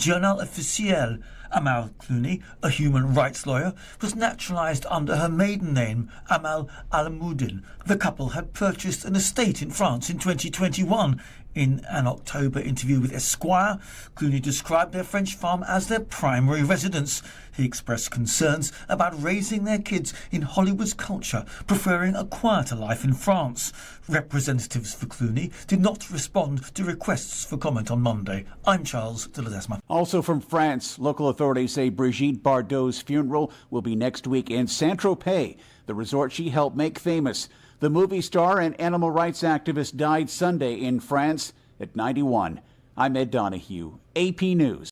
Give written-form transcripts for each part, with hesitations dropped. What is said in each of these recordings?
Journal officiel. Amal Clooney, a human rights lawyer, was naturalised under her maiden name, Amal Alamoudine. The couple had purchased an estate in France in 2021. In an October interview with Esquire, Clooney described their French farm as their primary residence. He expressed concerns about raising their kids in Hollywood's culture, preferring a quieter life in France. Representatives for Clooney did not respond to requests for comment on Monday. I'm Charles de Ledesma. Also from France, local authorities say Brigitte Bardot's funeral will be next week in Saint-Tropez, the resort she helped make famous. The movie star and animal rights activist died Sunday in France at 91. I'm Ed Donahue, AP News.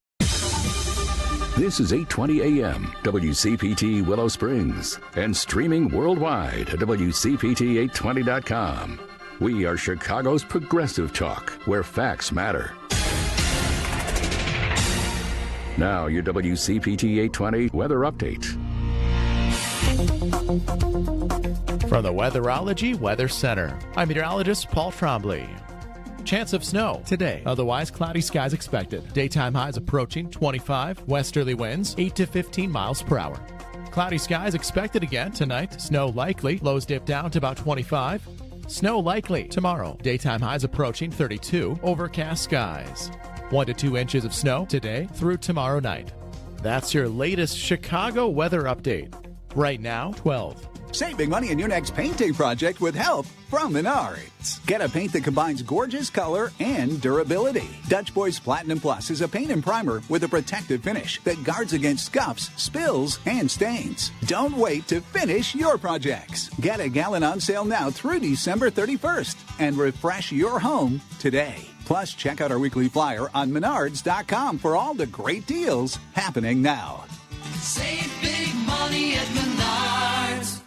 This is 8:20 a.m. WCPT Willow Springs and streaming worldwide at WCPT820.com. We are Chicago's progressive talk, where facts matter. Now your WCPT 820 weather update. From the Weatherology Weather Center, I'm meteorologist Paul Trombley. Chance of snow today. Otherwise, cloudy skies expected. Daytime highs approaching 25. Westerly winds 8 to 15 miles per hour. Cloudy skies expected again tonight. Snow likely. Lows dip down to about 25. Snow likely tomorrow. Daytime highs approaching 32. Overcast skies. 1 to 2 inches of snow today through tomorrow night. That's your latest Chicago weather update. Right now, 12. Saving money in your next painting project with help from Menards. Get a paint that combines gorgeous color and durability. Dutch Boys Platinum Plus is a paint and primer with a protective finish that guards against scuffs, spills, and stains. Don't wait to finish your projects. Get a gallon on sale now through December 31st and refresh your home today. Plus, check out our weekly flyer on Menards.com for all the great deals happening now. Save big money at Menards.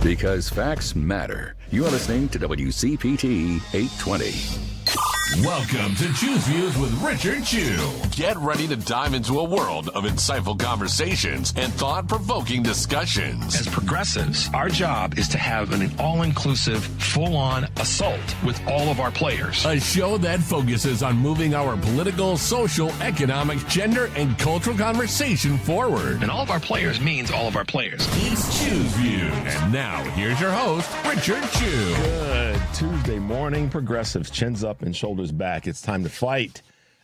Because facts matter. You're listening to WCPT 820. Welcome to Choose Views with Richard Chew. Get ready to dive into a world of insightful conversations and thought-provoking discussions. As progressives, our job is to have an all-inclusive, full-on assault with all of our players. A show that focuses on moving our political, social, economic, gender, and cultural conversation forward. And all of our players means all of our players. It's Choose Views. And now, here's your host, Richard Chew. Good Tuesday morning, progressives, chins up and shoulders back. It's time to fight.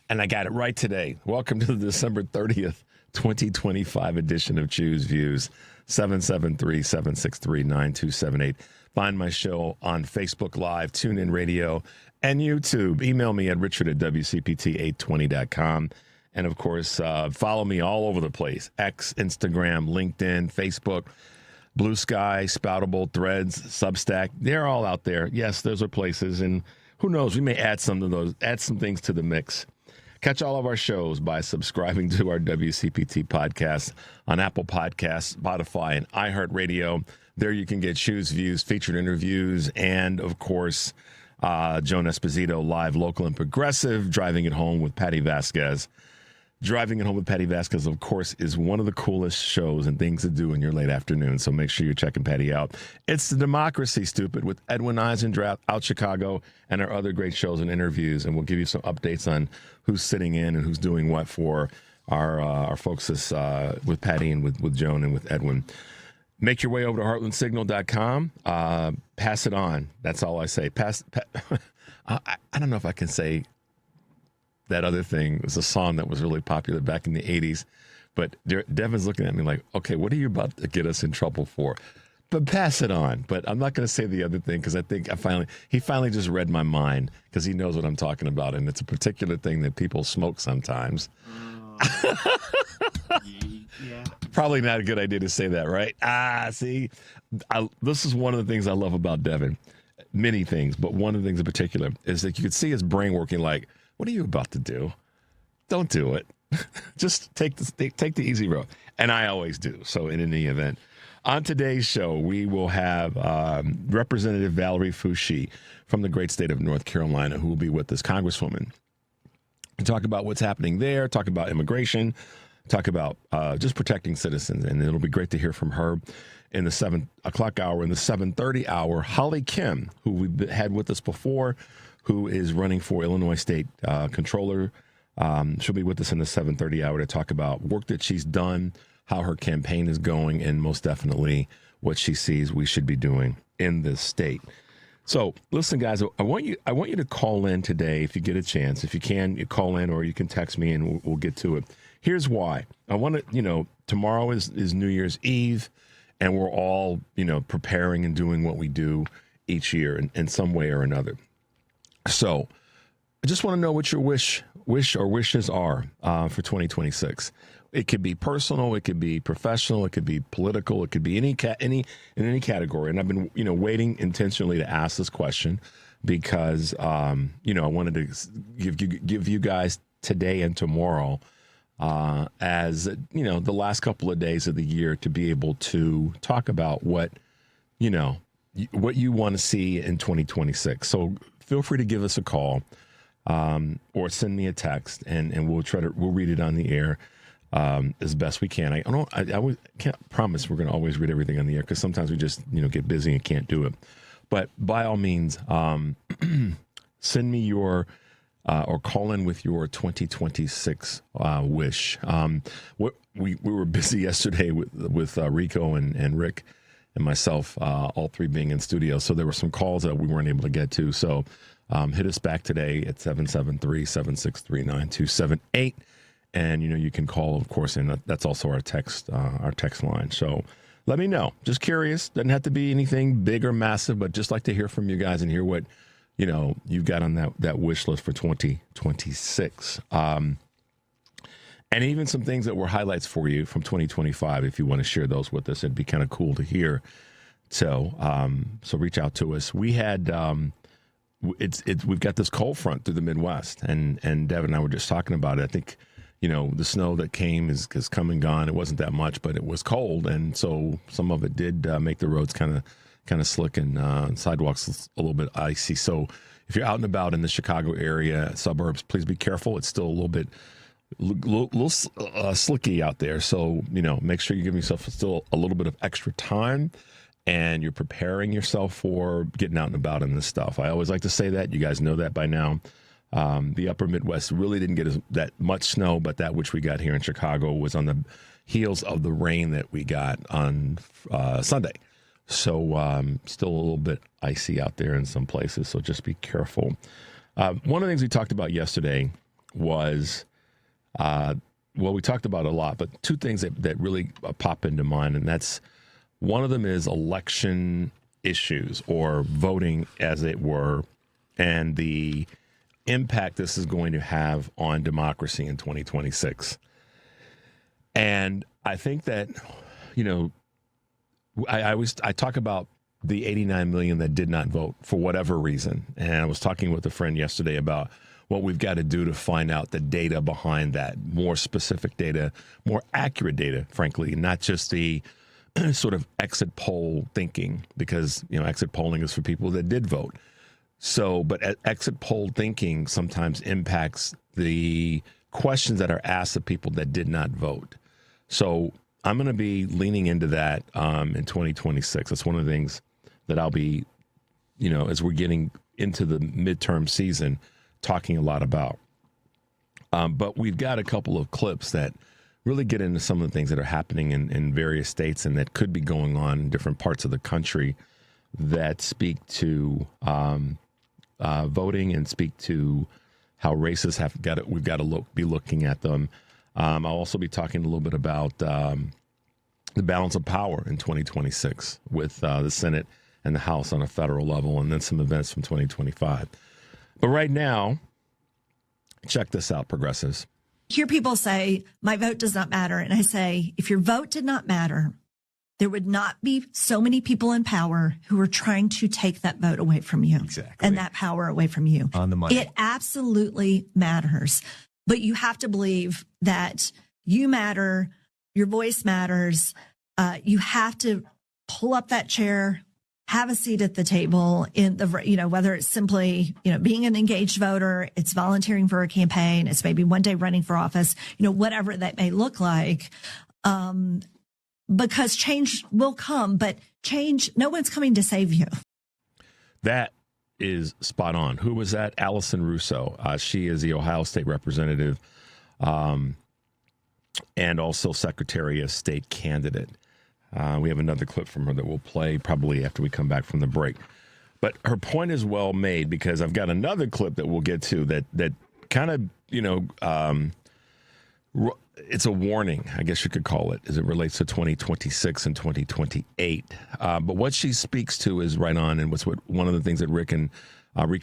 And I got it right today. Welcome to the December 30th, 2025 edition of Choose Views, 773-763-9278. Find my show on Facebook Live, TuneIn Radio, and YouTube. Email me at richard@wcpt820.com. And, of course, follow me all over the place. X, Instagram, LinkedIn, Facebook, Blue Sky, Spoutable, Threads, Substack. They're all out there. Yes, those are places. And who knows, we may add some things to the mix. Catch all of our shows by subscribing to our WCPT podcast on Apple Podcasts, Spotify, and iHeartRadio. There you can get Choose Views, featured interviews, and, of course, Joan Esposito, live, local, and progressive, Driving It Home with Patty Vasquez. Driving It Home with Patty Vasquez, of course, is one of the coolest shows and things to do in your late afternoon, so make sure you're checking Patty out. It's The Democracy, Stupid, with Edwin Eisendrath, Out Chicago, and our other great shows and interviews, and we'll give you some updates on who's sitting in and who's doing what for our folks with Patty and with Joan and with Edwin. Make your way over to heartlandsignal.com. Pass it on. That's all I say. I don't know if I can say that other thing. It was a song that was really popular back in the 80s. But Devin's looking at me like, okay, what are you about to get us in trouble for? But pass it on. But I'm not going to say the other thing because I think he finally just read my mind because he knows what I'm talking about. And it's a particular thing that people smoke sometimes. Yeah. Probably not a good idea to say that, right? See, this is one of the things I love about Devin. Many things, but one of the things in particular is that you could see his brain working like, what are you about to do? Don't do it. Just take the easy road. And I always do. So in any event, on today's show, we will have Representative Valerie Foushee from the great state of North Carolina, who will be with us, Congresswoman. And talk about what's happening there, talk about immigration, talk about just protecting citizens. And it'll be great to hear from her in the 7 o'clock hour. In the 7:30 hour, Holly Kim, who we've had with us before, who is running for Illinois State Comptroller She'll be with us in the 7:30 hour to talk about work that she's done, how her campaign is going, and most definitely what she sees we should be doing in this state. So, listen, guys, I want you to call in today if you get a chance. If you can, you call in or you can text me and we'll get to it. Here's why. I want to, tomorrow is New Year's Eve, and we're all, preparing and doing what we do each year in some way or another. So, I just want to know what your wishes are for 2026. It could be personal, it could be professional, it could be political, it could be in any category. And I've been, waiting intentionally to ask this question because, I wanted to give you guys today and tomorrow as, the last couple of days of the year to be able to talk about what you want to see in 2026. So feel free to give us a call or send me a text and we'll read it on the air. As best we can. I can't promise we're going to always read everything on the air because sometimes we just get busy and can't do it. But by all means, send me your or call in with your 2026 wish. We were busy yesterday with Rico and Rick and myself, all three being in studio. So there were some calls that we weren't able to get to. So hit us back today at 773-763-9278. And, you can call, of course, and that's also our text line. So let me know. Just curious. Doesn't have to be anything big or massive, but just like to hear from you guys and hear what, you've got on that wish list for 2026. And even some things that were highlights for you from 2025, if you want to share those with us, it'd be kind of cool to hear. So reach out to us. We had, we've got this cold front through the Midwest, and Devin and I were just talking about it. I think, the snow that came is come and gone. It wasn't that much, but it was cold, and so some of it did make the roads kind of slick and sidewalks a little bit icy. So if you're out and about in the Chicago area, suburbs, please be careful. It's still a little bit slicky out there. So make sure you give yourself still a little bit of extra time, and you're preparing yourself for getting out and about in this stuff. I always like to say that. You guys know that by now. The upper Midwest really didn't get that much snow, but that which we got here in Chicago was on the heels of the rain that we got on Sunday. So still a little bit icy out there in some places, so just be careful. One of the things we talked about yesterday was, we talked about a lot, but two things that really pop into mind, and that's one of them is election issues or voting, as it were, and the impact this is going to have on democracy in 2026. And I think that, I talk about the 89 million that did not vote for whatever reason. And I was talking with a friend yesterday about what we've got to do to find out the data behind that, more specific data, more accurate data, frankly, not just the sort of exit poll thinking, because, exit polling is for people that did vote. So, but exit poll thinking sometimes impacts the questions that are asked of people that did not vote. So I'm going to be leaning into that in 2026. That's one of the things that I'll be, as we're getting into the midterm season, talking a lot about. But we've got a couple of clips that really get into some of the things that are happening in various states and that could be going on in different parts of the country that speak to voting and speak to how races we've got to be looking at them. I'll also be talking a little bit about the balance of power in 2026 with the Senate and the House on a federal level, and then some events from 2025. But right now, check this out, progressives. Hear people say, my vote does not matter. And I say, if your vote did not matter, there would not be so many people in power who are trying to take that vote away from you. Exactly. And that power away from you. On the money. It absolutely matters. But you have to believe that you matter, your voice matters. You have to pull up that chair, have a seat at the table in the, whether it's simply, being an engaged voter, it's volunteering for a campaign, it's maybe one day running for office, whatever that may look like. Because change will come, but change, no one's coming to save you. That is spot on. Who was that? Allison Russo. She is the Ohio State representative and also Secretary of State candidate. We have another clip from her that we'll play probably after we come back from the break. But her point is well made, because I've got another clip that we'll get to that kind of, it's a warning, I guess you could call it, as it relates to 2026 and 2028. But what she speaks to is right on, and what's one of the things that Rico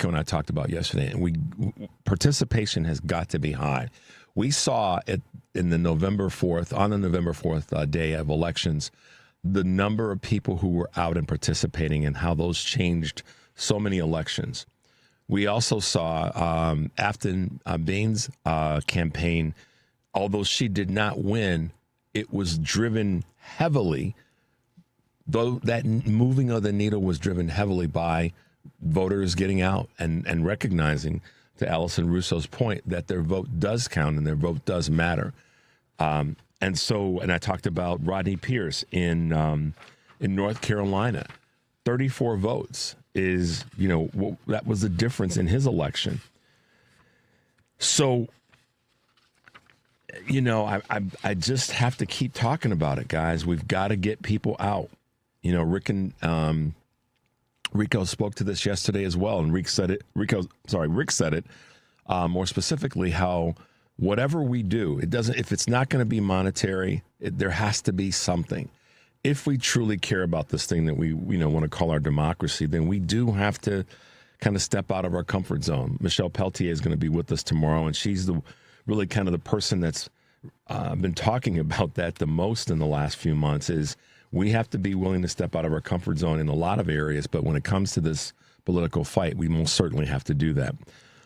and I talked about yesterday. And participation has got to be high. We saw it in the November 4th day of elections, the number of people who were out and participating and how those changed so many elections. We also saw Afton Bain's campaign. Although she did not win, it was driven heavily, though that moving of the needle was driven heavily by voters getting out and recognizing, to Allison Russo's point, that their vote does count and their vote does matter. And I talked about Rodney Pierce in North Carolina. 34 votes is, that was the difference in his election. So, I just have to keep talking about it, guys. We've got to get people out. Rico spoke to this yesterday as well, and Rick said it more specifically, how whatever we do, if it's not going to be monetary, there has to be something. If we truly care about this thing that we want to call our democracy, then we do have to kind of step out of our comfort zone. Michelle Peltier is going to be with us tomorrow, and she's really kind of the person that's been talking about that the most in the last few months. Is we have to be willing to step out of our comfort zone in a lot of areas, but when it comes to this political fight, we most certainly have to do that.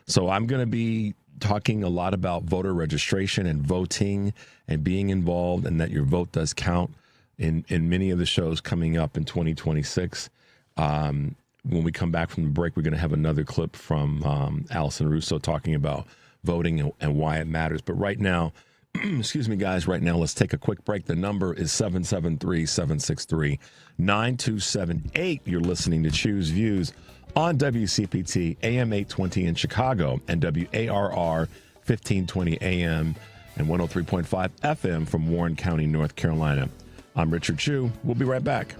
So I'm going to be talking a lot about voter registration and voting and being involved, and that your vote does count in many of the shows coming up in 2026. When we come back from the break, we're going to have another clip from Allison Russo talking about voting and why it matters. But right now, excuse me, guys, let's take a quick break. The number is 773-763-9278. You're listening to Choose Views on WCPT, AM 820 in Chicago, and WARR 1520 AM and 103.5 FM from Warren County, North Carolina. I'm Richard Chu. We'll be right back.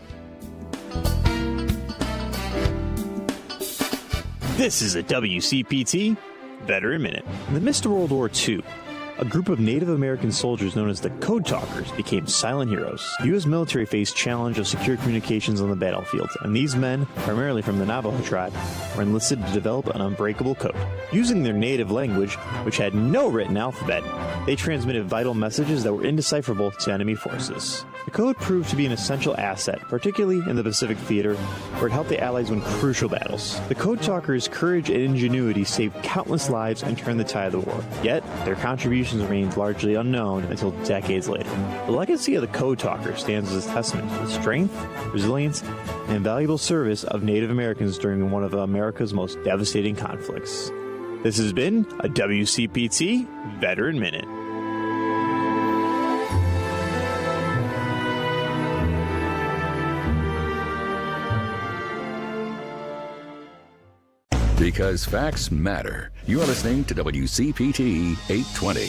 This is a WCPT Veteran Minute. In the midst of World War II, a group of Native American soldiers known as the Code Talkers became silent heroes. The U.S. military faced challenge of secure communications on the battlefield, and these men, primarily from the Navajo tribe, were enlisted to develop an unbreakable code. Using their native language, which had no written alphabet, they transmitted vital messages that were indecipherable to enemy forces. The code proved to be an essential asset, particularly in the Pacific Theater, where it helped the Allies win crucial battles. The Code Talkers' courage and ingenuity saved countless lives and turned the tide of the war. Yet, their contributions remained largely unknown until decades later. The legacy of the Code Talkers stands as a testament to the strength, resilience, and invaluable service of Native Americans during one of America's most devastating conflicts. This has been a WCPT Veteran Minute. Because facts matter. You are listening to WCPT 820.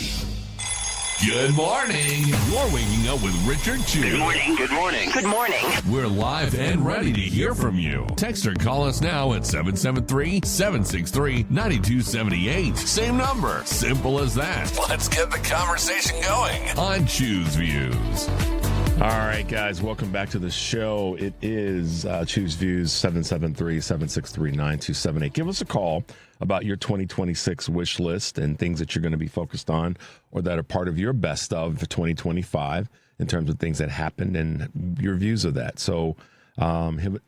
Good morning. You're waking up with Richard Chu. Good morning. Good morning. Good morning. We're live and ready to hear from you. Text or call us now at 773-763-9278. Same number. Simple as that. Let's get the conversation going on Choose Views. All right, guys, welcome back to the show. It is Choose Views, 773-763-9278. Give us a call about your 2026 wish list and things that you're going to be focused on or that are part of your best of for 2025 in terms of things that happened and your views of that. So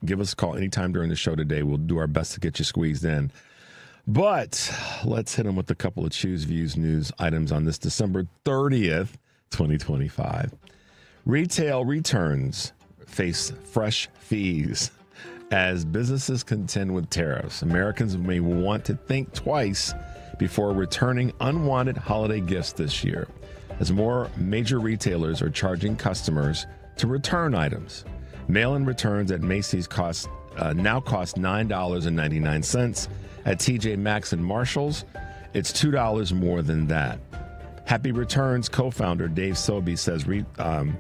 give us a call anytime during the show today. We'll do our best to get you squeezed in. But let's hit them with a couple of Choose Views news items on this December 30th, 2025. Retail returns face fresh fees as businesses contend with tariffs. Americans may want to think twice before returning unwanted holiday gifts this year, as more major retailers are charging customers to return items. Mail-in returns at Macy's cost now costs $9.99. At TJ Maxx and Marshalls, it's $2 more than that. Happy Returns co-founder Dave Sobey says retailers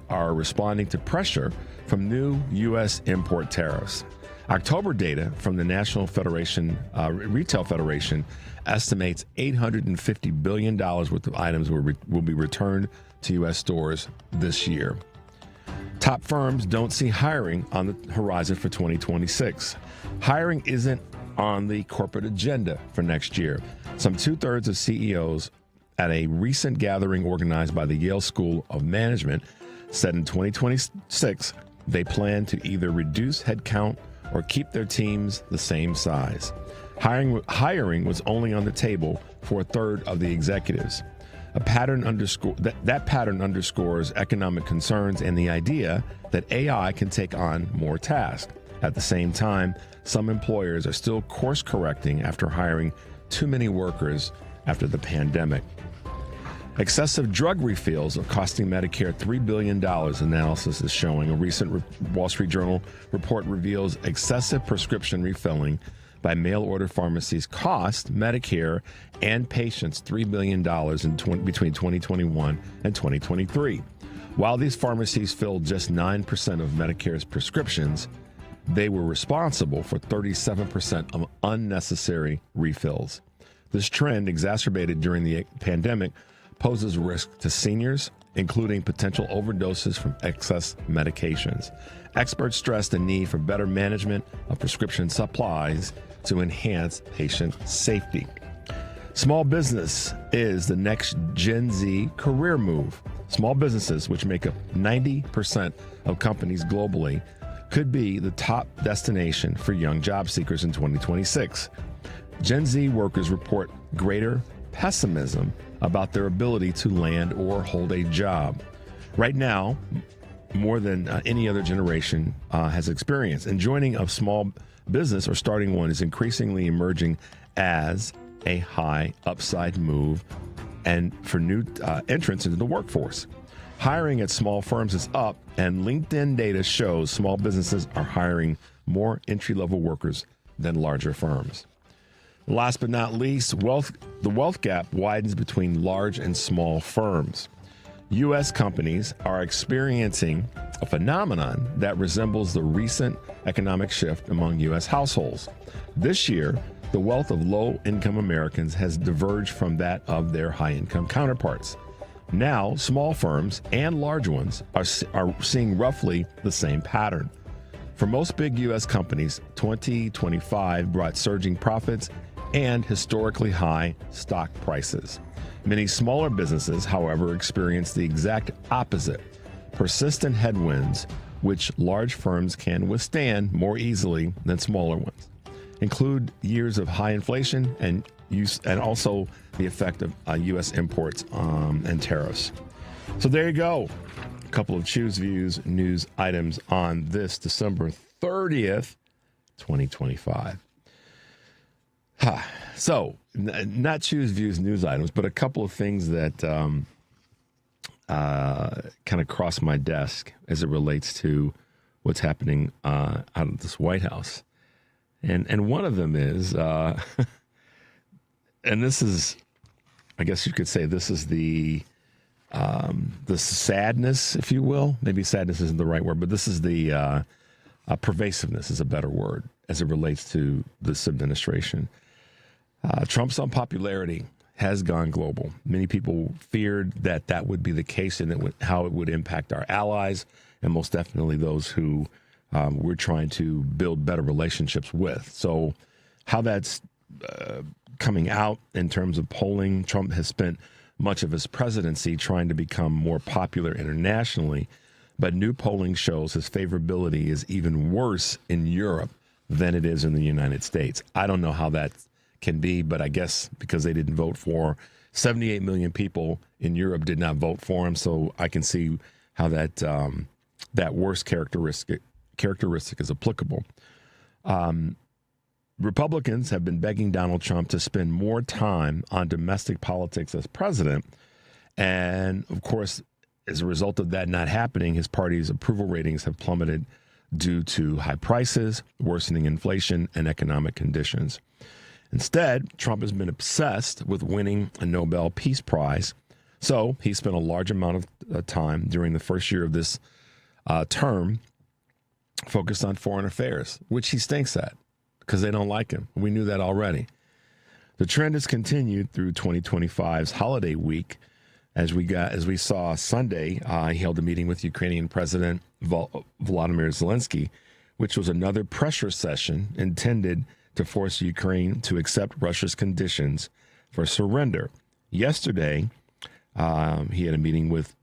are responding to pressure from new U.S. import tariffs. October data from the National Retail Federation estimates $850 billion worth of items will be returned to U.S. stores this year. Top firms don't see hiring on the horizon for 2026. Hiring isn't on the corporate agenda for next year. Some 2/3 of CEOs at a recent gathering organized by the Yale School of Management said in 2026 they plan to either reduce headcount or keep their teams the same size. Hiring was only on the table for 1/3 of the executives. That pattern underscores economic concerns and the idea that AI can take on more tasks. At the same time, some employers are still course correcting after hiring too many workers after the pandemic. Excessive drug refills are costing Medicare $3 billion, analysis is showing. A recent Wall Street Journal report reveals excessive prescription refilling by mail-order pharmacies cost Medicare and patients $3 billion between 2021 and 2023. While these pharmacies filled just 9% of Medicare's prescriptions, they were responsible for 37% of unnecessary refills. This trend, exacerbated during the pandemic, poses risk to seniors, including potential overdoses from excess medications. Experts stress the need for better management of prescription supplies to enhance patient safety. Small business is the next Gen Z career move. Small businesses, which make up 90% of companies globally, could be the top destination for young job seekers in 2026. Gen Z workers report greater pessimism about their ability to land or hold a job. Right now, more than any other generation has experienced, and joining a small business or starting one is increasingly emerging as a high upside move and for new entrants into the workforce. Hiring at small firms is up, and LinkedIn data shows small businesses are hiring more entry-level workers than larger firms. Last but not least, the wealth gap widens between large and small firms. U.S. companies are experiencing a phenomenon that resembles the recent economic shift among U.S. households. This year, the wealth of low-income Americans has diverged from that of their high-income counterparts. Now, small firms and large ones are seeing roughly the same pattern. For most big U.S. companies, 2025 brought surging profits and historically high stock prices. Many smaller businesses, however, experience the exact opposite: persistent headwinds, which large firms can withstand more easily than smaller ones, include years of high inflation and also the effect of U.S. imports and tariffs. So there you go. A couple of Choose Views news items on this December 30th, 2025. So, not Choose Views news items, but a couple of things that kind of cross my desk as it relates to what's happening out of this White House. And one of them is, and this is, I guess you could say this is the sadness, if you will. Maybe sadness isn't the right word, but this is the pervasiveness is a better word as it relates to this administration. Trump's unpopularity has gone global. Many people feared that that would be the case and how it would impact our allies and most definitely those who we're trying to build better relationships with. So how that's coming out in terms of polling, Trump has spent much of his presidency trying to become more popular internationally, but new polling shows his favorability is even worse in Europe than it is in the United States. I don't know how that can be, but I guess because they didn't vote for 78 million people in Europe did not vote for him, so I can see how that that worst characteristic is applicable. Republicans have been begging Donald Trump to spend more time on domestic politics as president, and of course, as a result of that not happening, his party's approval ratings have plummeted due to high prices, worsening inflation, and economic conditions. Instead, Trump has been obsessed with winning a Nobel Peace Prize, so he spent a large amount of time during the first year of this term focused on foreign affairs, which he stinks at because they don't like him. We knew that already. The trend has continued through 2025's holiday week. As we saw Sunday, he held a meeting with Ukrainian President Volodymyr Zelensky, which was another pressure session intended to force Ukraine to accept Russia's conditions for surrender. Yesterday, he had a meeting with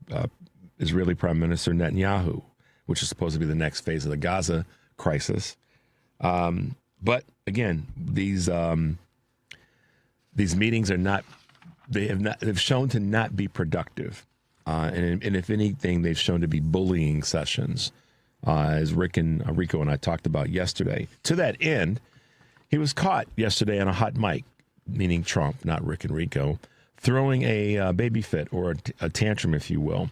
Israeli Prime Minister Netanyahu, which is supposed to be the next phase of the Gaza crisis. But again, these meetings are not. They've shown to not be productive, and if anything, they've shown to be bullying sessions, as Rico and I talked about yesterday. To that end, he was caught yesterday on a hot mic, meaning Trump, not Rick and Rico, throwing a baby fit or a tantrum, if you will.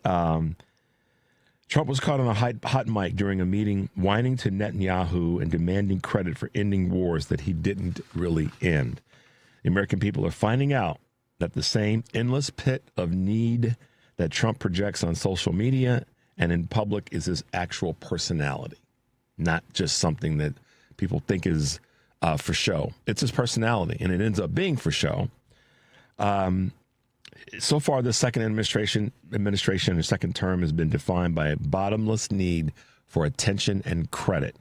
Trump was caught on a hot mic during a meeting, whining to Netanyahu and demanding credit for ending wars that he didn't really end. The American people are finding out that the same endless pit of need that Trump projects on social media and in public is his actual personality, not just something that people think is for show. It's his personality, and it ends up being for show. So far, the second administration or second term has been defined by a bottomless need for attention and credit.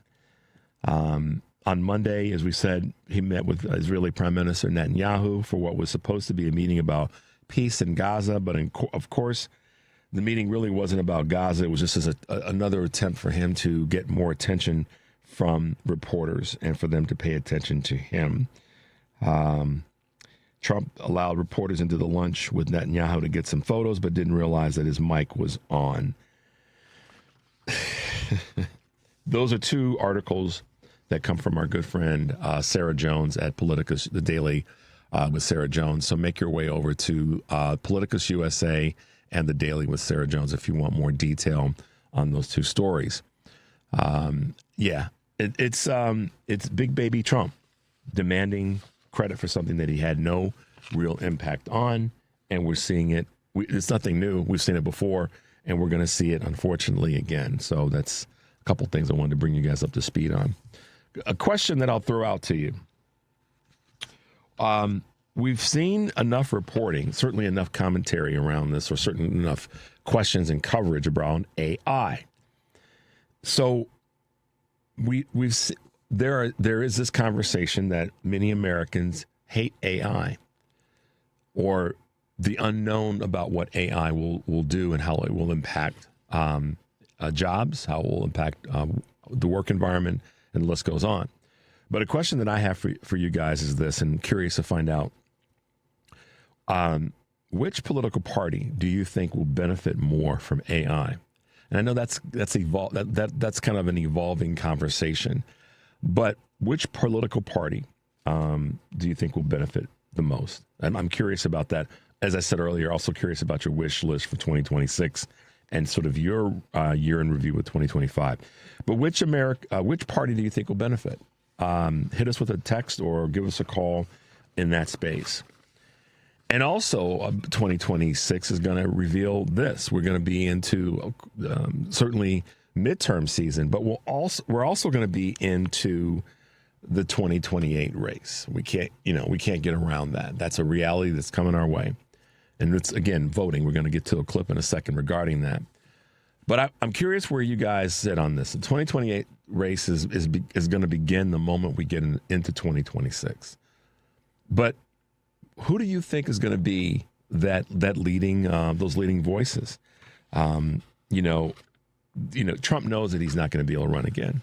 On Monday, as we said, he met with Israeli Prime Minister Netanyahu for what was supposed to be a meeting about peace in Gaza. But of course, the meeting really wasn't about Gaza. It was just another attempt for him to get more attention from reporters and for them to pay attention to him. Trump allowed reporters into the lunch with Netanyahu to get some photos, but didn't realize that his mic was on. Those are two articles that come from our good friend Sarah Jones at Politicus, the Daily with Sarah Jones. So make your way over to Politicus USA and the Daily with Sarah Jones if you want more detail on those two stories. It's Big Baby Trump demanding credit for something that he had no real impact on, and we're seeing it. It's nothing new. We've seen it before, and we're going to see it, unfortunately, again. So that's a couple things I wanted to bring you guys up to speed on. A question that I'll throw out to you. We've seen enough reporting, certainly enough commentary around this, or certainly enough questions and coverage around AI. So there is this conversation that many Americans hate AI, or the unknown about what AI will do and how it will impact jobs, how it will impact the work environment, and the list goes on. But a question that I have for you guys is this, and I'm curious to find out, which political party do you think will benefit more from AI? And I know that's kind of an evolving conversation, but which political party do you think will benefit the most? I'm curious about that. As I said earlier, also curious about your wish list for 2026 and sort of your year in review with 2025. But which party do you think will benefit? Hit us with a text or give us a call in that space. And also, 2026 is going to reveal this. We're going to be into certainly midterm season, but we're also going to be into the 2028 race. We can't get around that. That's a reality that's coming our way. And it's, again, voting. We're going to get to a clip in a second regarding that. But I'm curious where you guys sit on this. The 2028 race is going to begin the moment we get into 2026. But who do you think is going to be that leading those leading voices? Trump knows that he's not going to be able to run again.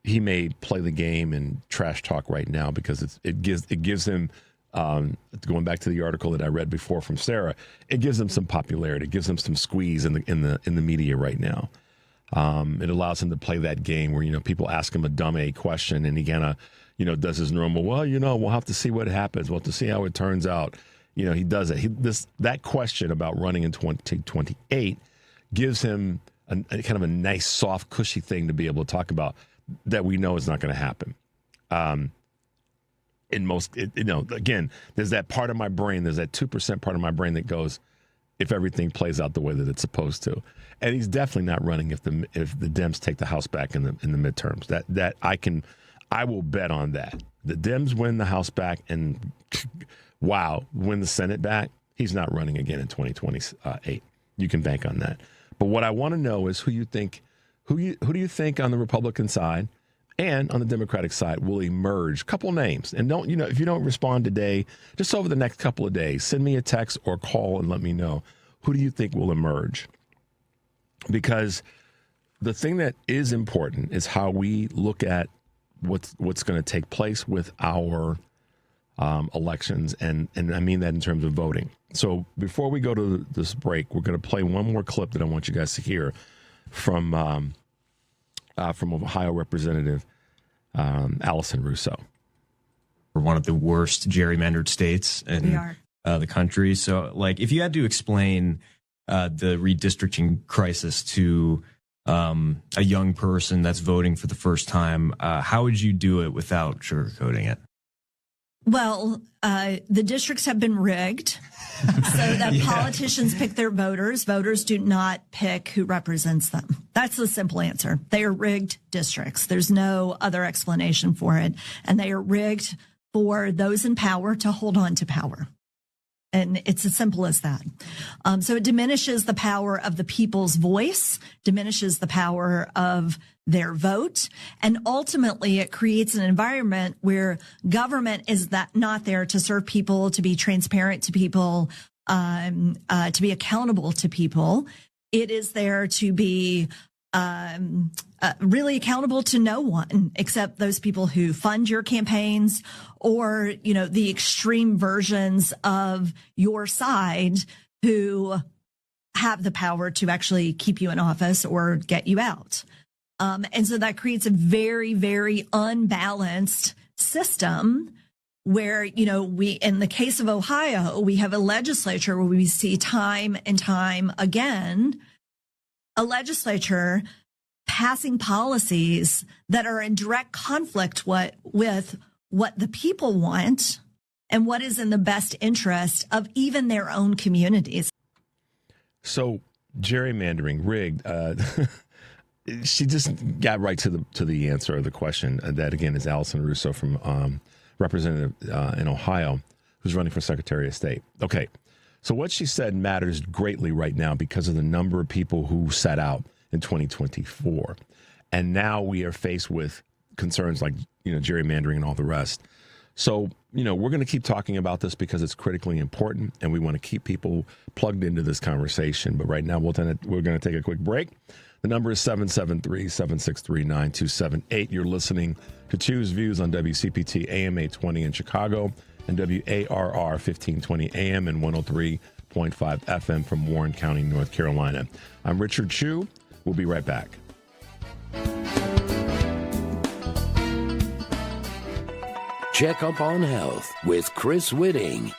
He may play the game and trash talk right now because it gives him. Going back to the article that I read before from Sarah, it gives him some popularity, it gives him some squeeze in the media right now. It allows him to play that game where people ask him a dumb question and he kind of does his normal. Well, we'll have to see what happens. We'll have to see how it turns out. He does it. That question about running in 2028 gives him kind of a nice, soft, cushy thing to be able to talk about that we know is not going to happen. Again, there's that part of my brain, there's that 2% part of my brain that goes, if everything plays out the way that it's supposed to. And he's definitely not running if the Dems take the House back in the midterms. I will bet on that. The Dems win the House back and win the Senate back. He's not running again in 2028. You can bank on that. But what I want to know is who do you think on the Republican side and on the Democratic side will emerge? Couple names. And if you don't respond today, just over the next couple of days, send me a text or call and let me know. Who do you think will emerge? Because the thing that is important is how we look at what's going to take place with our elections, and I mean that in terms of voting. So before we go to this break, we're going to play one more clip that I want you guys to hear from Ohio Representative Allison Russo. We're one of the worst gerrymandered states in the country. So, if you had to explain the redistricting crisis to a young person that's voting for the first time, how would you do it without sugarcoating it? Well, the districts have been rigged so that politicians pick their voters. Voters do not pick who represents them. That's the simple answer. They are rigged districts. There's no other explanation for it. And they are rigged for those in power to hold on to power. And it's as simple as that. So it diminishes the power of the people's voice, diminishes the power of their vote, and ultimately it creates an environment where government is not there to serve people, to be transparent to people, to be accountable to people. It is there to be really accountable to no one except those people who fund your campaigns or, the extreme versions of your side who have the power to actually keep you in office or get you out. And so that creates a very, very unbalanced system where, in the case of Ohio, we have a legislature where we see time and time again, a legislature passing policies that are in direct conflict with what the people want and what is in the best interest of even their own communities. So gerrymandering, rigged, she just got right to the answer of the question. That, again, is Allison Russo from representative in Ohio, who's running for Secretary of State. Okay, so what she said matters greatly right now because of the number of people who sat out in 2024. And now we are faced with concerns like, gerrymandering and all the rest. So, we're going to keep talking about this because it's critically important and we want to keep people plugged into this conversation. But right now, we're going to take a quick break. The number is 773-763-9278. You're listening to Choose Views on WCPT AM 820 in Chicago and WARR 1520 AM and 103.5 FM from Warren County, North Carolina. I'm Richard Chu. We'll be right back. Check up on health with Chris Whitting.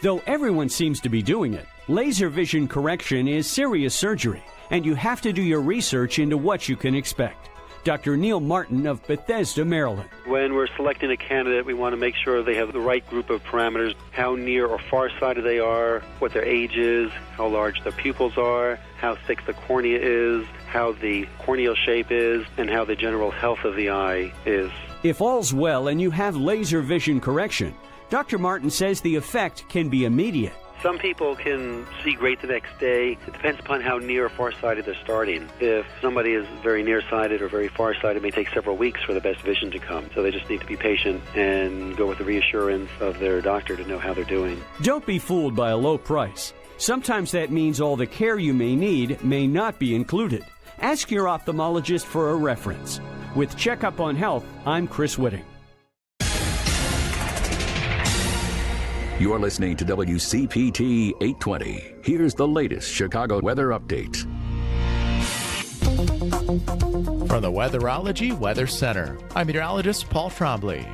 Though everyone seems to be doing it, laser vision correction is serious surgery, and you have to do your research into what you can expect. Dr. Neil Martin of Bethesda, Maryland. When we're selecting a candidate, we want to make sure they have the right group of parameters, how near or far-sighted they are, what their age is, how large their pupils are, how thick the cornea is, how the corneal shape is, and how the general health of the eye is. If all's well and you have laser vision correction, Dr. Martin says the effect can be immediate. Some people can see great the next day. It depends upon how near or far-sighted they're starting. If somebody is very nearsighted or very far-sighted, it may take several weeks for the best vision to come. So they just need to be patient and go with the reassurance of their doctor to know how they're doing. Don't be fooled by a low price. Sometimes that means all the care you may need may not be included. Ask your ophthalmologist for a reference. With Checkup on Health, I'm Chris Whitting. You're listening to WCPT 820. Here's the latest Chicago weather update. From the Weatherology Weather Center, I'm meteorologist Paul Trombley.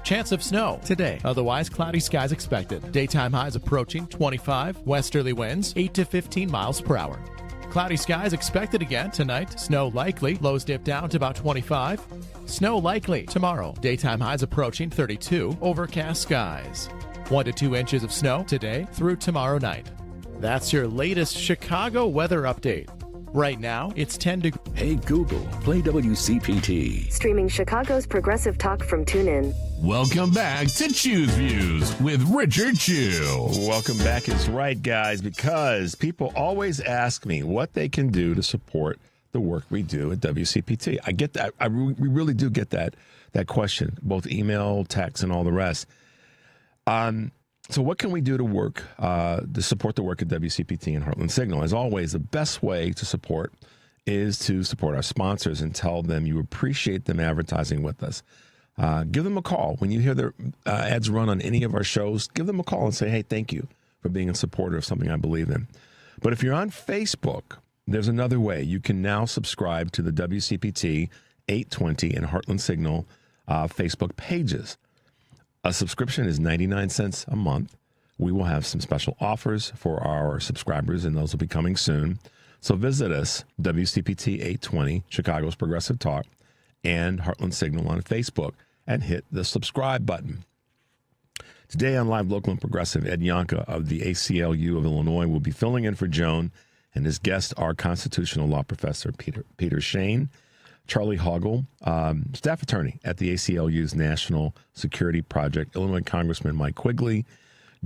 Chance of snow today. Otherwise, cloudy skies expected. Daytime highs approaching 25. Westerly winds 8 to 15 miles per hour. Cloudy skies expected again tonight. Snow likely. Lows dip down to about 25. Snow likely tomorrow. Daytime highs approaching 32. Overcast skies. 1 to 2 inches of snow today through tomorrow night. That's your latest Chicago weather update. Right now, it's 10 degrees. Hey Google, play WCPT. Streaming Chicago's progressive talk from TuneIn. Welcome back to Chew's Views with Richard Chew. Welcome back is right, guys, because people always ask me what they can do to support the work we do at WCPT. I get that. We really do get that question, both email, text, and all the rest. So what can we do to work to support the work at WCPT and Heartland Signal? As always, the best way to support is to support our sponsors and tell them you appreciate them advertising with us. Give them a call. When you hear their ads run on any of our shows, give them a call and say, hey, thank you for being a supporter of something I believe in. But if you're on Facebook, there's another way. You can now subscribe to the WCPT 820 and Heartland Signal Facebook pages. A subscription is 99 cents a month. We will have some special offers for our subscribers, and those will be coming soon. So visit us, WCPT 820, Chicago's Progressive Talk, and Heartland Signal on Facebook, and hit the subscribe button. Today on Live Local and Progressive, Ed Yonka of the ACLU of Illinois will be filling in for Joan, and his guest, our constitutional law professor, Peter Shane. Charlie Hoggle, staff attorney at the ACLU's National Security Project, Illinois Congressman Mike Quigley,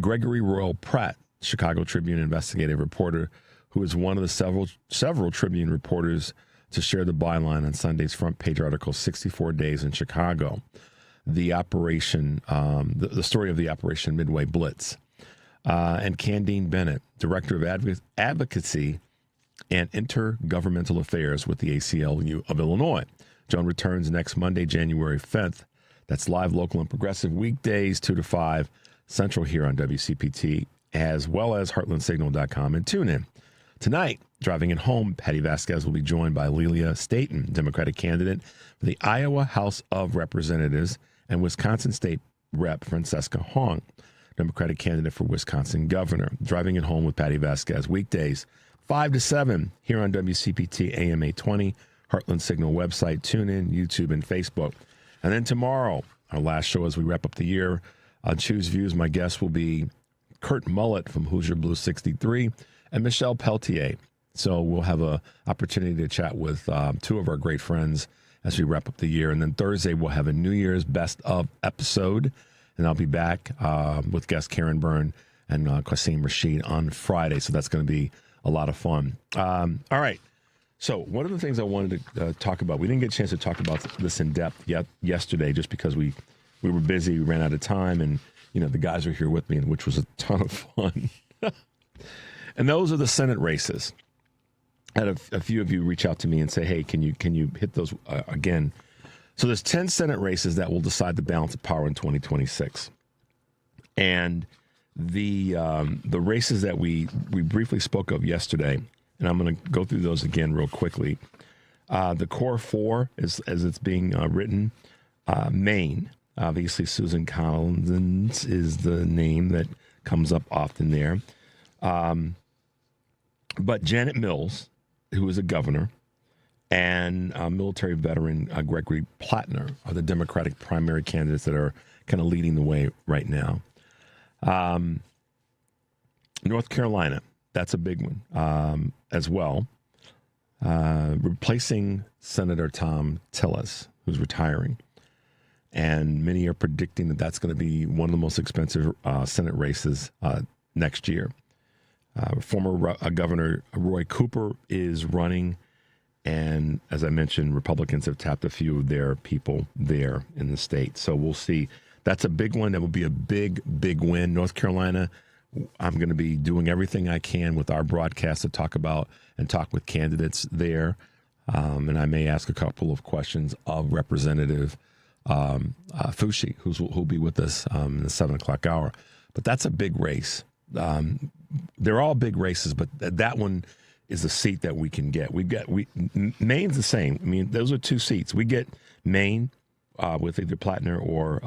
Gregory Royal Pratt, Chicago Tribune investigative reporter, who is one of the several Tribune reporters to share the byline on Sunday's front page article, 64 Days in Chicago, the operation, the story of the Operation Midway Blitz, and Candine Bennett, director of advocacy and Intergovernmental Affairs with the ACLU of Illinois. Joan returns next Monday, January 5th. That's Live, Local, and Progressive weekdays, 2 to 5 Central here on WCPT, as well as heartlandsignal.com and TuneIn. Tonight, driving it home, Patty Vasquez will be joined by Lelia Staten, Democratic candidate for the Iowa House of Representatives, and Wisconsin State Rep. Francesca Hong, Democratic candidate for Wisconsin Governor. Driving it home with Patty Vasquez weekdays, 5 to 7 here on WCPT AM 820, Heartland Signal website, TuneIn, YouTube, and Facebook. And then tomorrow, our last show as we wrap up the year, on Choose Views, my guest will be Kurt Mullett from Hoosier Blue 63 and Michelle Peltier. So we'll have an opportunity to chat with two of our great friends as we wrap up the year. And then Thursday, we'll have a New Year's Best of episode. And I'll be back with guest Karen Byrne and Qasim Rashid on Friday. So that's going to be a lot of fun. All right. So one of the things I wanted to talk about, we didn't get a chance to talk about this in depth yesterday just because we were busy, we ran out of time, and the guys were here with me, which was a ton of fun. And those are the Senate races. I had a few of you reach out to me and say, hey, can you hit those again? So there's 10 Senate races that will decide the balance of power in 2026. And the races that we briefly spoke of yesterday, and I'm going to go through those again real quickly. The core four, as it's being written, Maine. Obviously, Susan Collins is the name that comes up often there. But Janet Mills, who is a governor, and military veteran Gregory Platner are the Democratic primary candidates that are kind of leading the way right now. North Carolina, that's a big one as well. Replacing Senator Tom Tillis, who's retiring. And many are predicting that that's going to be one of the most expensive Senate races next year. Former Governor Roy Cooper is running. And as I mentioned, Republicans have tapped a few of their people there in the state. So we'll see. That's a big one. That will be a big, big win. North Carolina, I'm going to be doing everything I can with our broadcast to talk about and talk with candidates there. And I may ask a couple of questions of Representative Foushee, who'll be with us in the 7 o'clock hour. But that's a big race. They're all big races, but that one is a seat that we can get. Maine's the same. I mean, those are two seats. We get Maine with either Platner or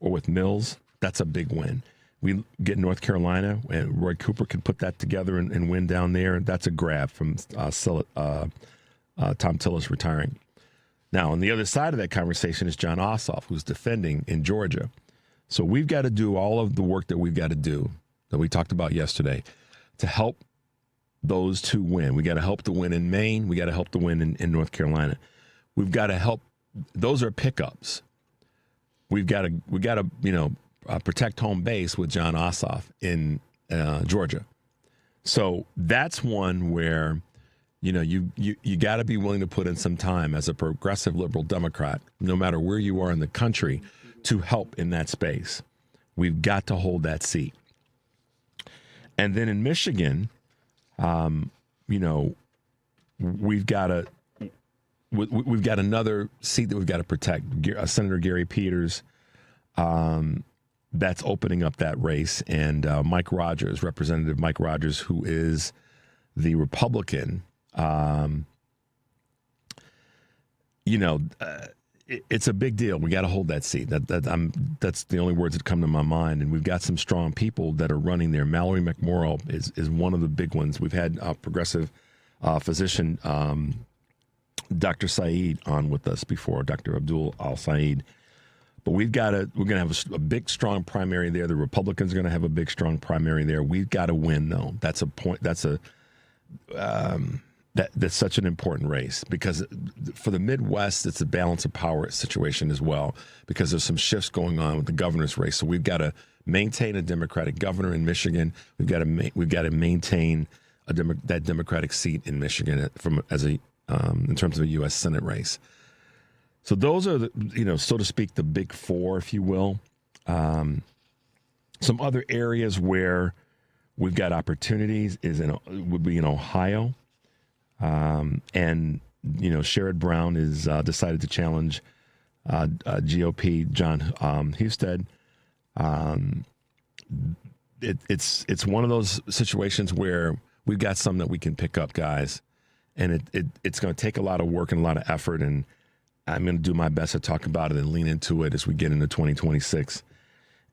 with Mills. That's a big win. we get North Carolina, and Roy Cooper can put that together and win down there. That's a grab from Tom Tillis retiring. Now, on the other side of that conversation is John Ossoff, who's defending in Georgia. So we've got to do all of the work that we've got to do, that we talked about yesterday, to help those two win. We got to help to win in Maine. We got to help to win in North Carolina. We've got to help. Those are pickups. We got to protect home base with John Ossoff in Georgia. So that's one where, you got to be willing to put in some time as a progressive liberal Democrat, no matter where you are in the country, to help in that space. We've got to hold that seat. And then in Michigan, we've got another seat that we've got to protect. Senator Gary Peters, that's opening up that race, and Mike Rogers, Representative Mike Rogers, who is the Republican. It's a big deal. We got to hold that seat. That's the only words that come to my mind. And we've got some strong people that are running there. Mallory McMorrow is one of the big ones. We've had a progressive physician, Dr. Saeed, on with us before, Dr. Abdul Al-Saeed. But we're going to have a big, strong primary there. The Republicans are going to have a big, strong primary there. We've got to win, though. That's a point. That's such an important race, because for the Midwest, it's a balance of power situation as well, because there's some shifts going on with the governor's race. So we've got to maintain a Democratic governor in Michigan. We've got to maintain that Democratic seat in Michigan in terms of a U.S. Senate race. So those are so to speak, the big four, if you will. Some other areas where we've got opportunities would be in Ohio. And Sherrod Brown is decided to challenge GOP John Husted. It's one of those situations where we've got some that we can pick up, guys, and it's going to take a lot of work and a lot of effort, and I'm going to do my best to talk about it and lean into it as we get into 2026.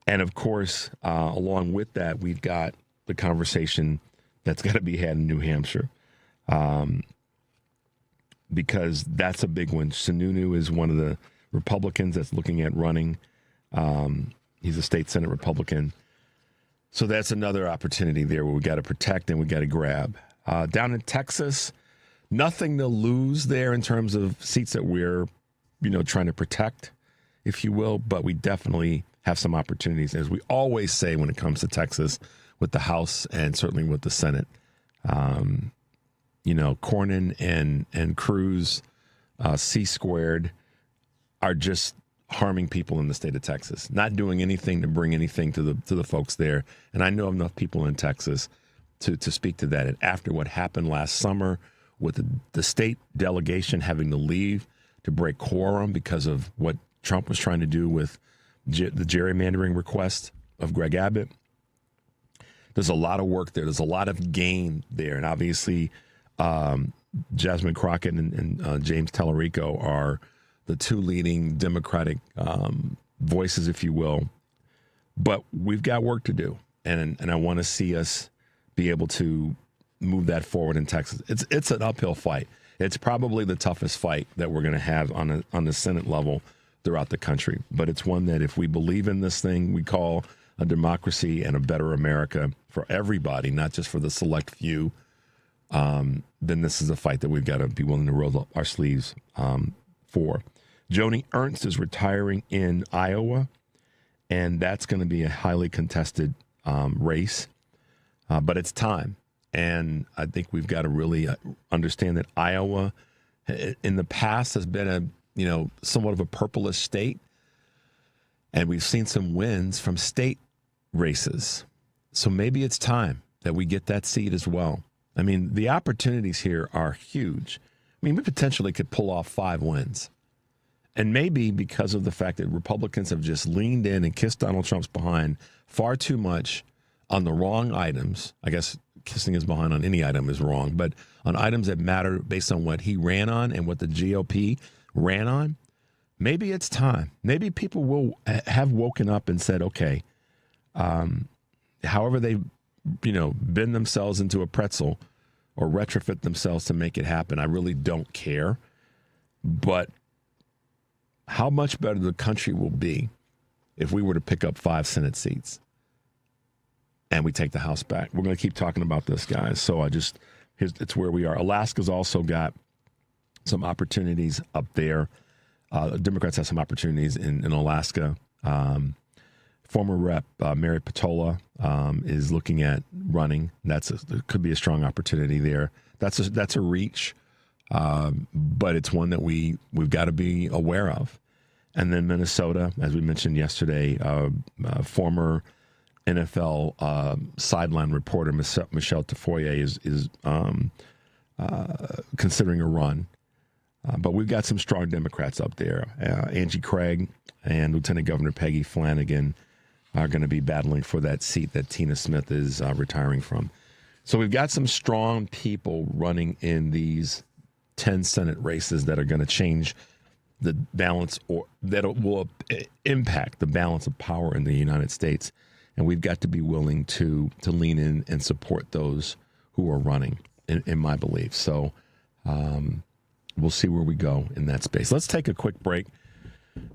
And of course, along with that, we've got the conversation that's got to be had in New Hampshire. Because that's a big one. Sununu is one of the Republicans that's looking at running. He's a state Senate Republican. So that's another opportunity there where we got to protect and we got to grab. Down in Texas, nothing to lose there in terms of seats that we're, trying to protect, if you will. But we definitely have some opportunities, as we always say when it comes to Texas, with the House and certainly with the Senate. Cornyn and Cruz, C-squared, are just harming people in the state of Texas, not doing anything to bring anything to the folks there. And I know enough people in Texas to speak to that. And after what happened last summer with the state delegation having to leave to break quorum because of what Trump was trying to do with the gerrymandering request of Greg Abbott, there's a lot of work there. There's a lot of gain there. And obviously, Jasmine Crockett and James Tallarico are the two leading Democratic voices, if you will. But we've got work to do, and I want to see us be able to move that forward in Texas. It's an uphill fight. It's probably the toughest fight that we're going to have on the Senate level throughout the country. But it's one that, if we believe in this thing we call a democracy and a better America for everybody, not just for the select few, then this is a fight that we've got to be willing to roll up our sleeves for. Joni Ernst is retiring in Iowa, and that's going to be a highly contested race. But it's time. And I think we've got to really understand that Iowa in the past has been somewhat of a purplish state. And we've seen some wins from state races. So maybe it's time that we get that seat as well. I mean, the opportunities here are huge. I mean, we potentially could pull off 5 wins. And maybe because of the fact that Republicans have just leaned in and kissed Donald Trump's behind far too much on the wrong items. I guess kissing his behind on any item is wrong, but on items that matter based on what he ran on and what the GOP ran on, maybe it's time. Maybe people will have woken up and said, okay, however they, bend themselves into a pretzel or retrofit themselves to make it happen, I really don't care. But how much better the country will be if we were to pick up 5 Senate seats and we take the House back. We're going to keep talking about this, guys. So it's where we are. Alaska's also got some opportunities up there. Democrats have some opportunities in Alaska. Former Rep Mary Patola is looking at running. There could be a strong opportunity there. That's a reach, but it's one that we've got to be aware of. And then Minnesota, as we mentioned yesterday, former NFL sideline reporter Michelle Tafoya is considering a run. But we've got some strong Democrats up there. Angie Craig and Lieutenant Governor Peggy Flanagan are going to be battling for that seat that Tina Smith is retiring from. So we've got some strong people running in these 10 Senate races that are going to change the balance, or that will impact the balance of power in the United States. And we've got to be willing to lean in and support those who are running, in my belief. So we'll see where we go in that space. Let's take a quick break.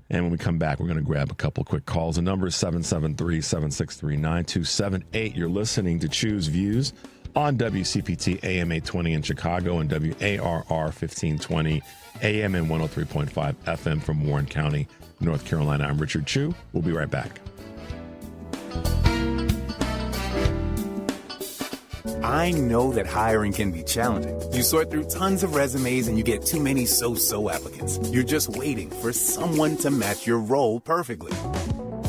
And when we come back, we're going to grab a couple quick calls. The number is 773-763-9278. You're listening to Choose Views on WCPT AM 820 in Chicago and WARR 1520 AM and 103.5 FM from Warren County, North Carolina. I'm Richard Chu. We'll be right back. I know that hiring can be challenging. You sort through tons of resumes and you get too many so-so applicants. You're just waiting for someone to match your role perfectly.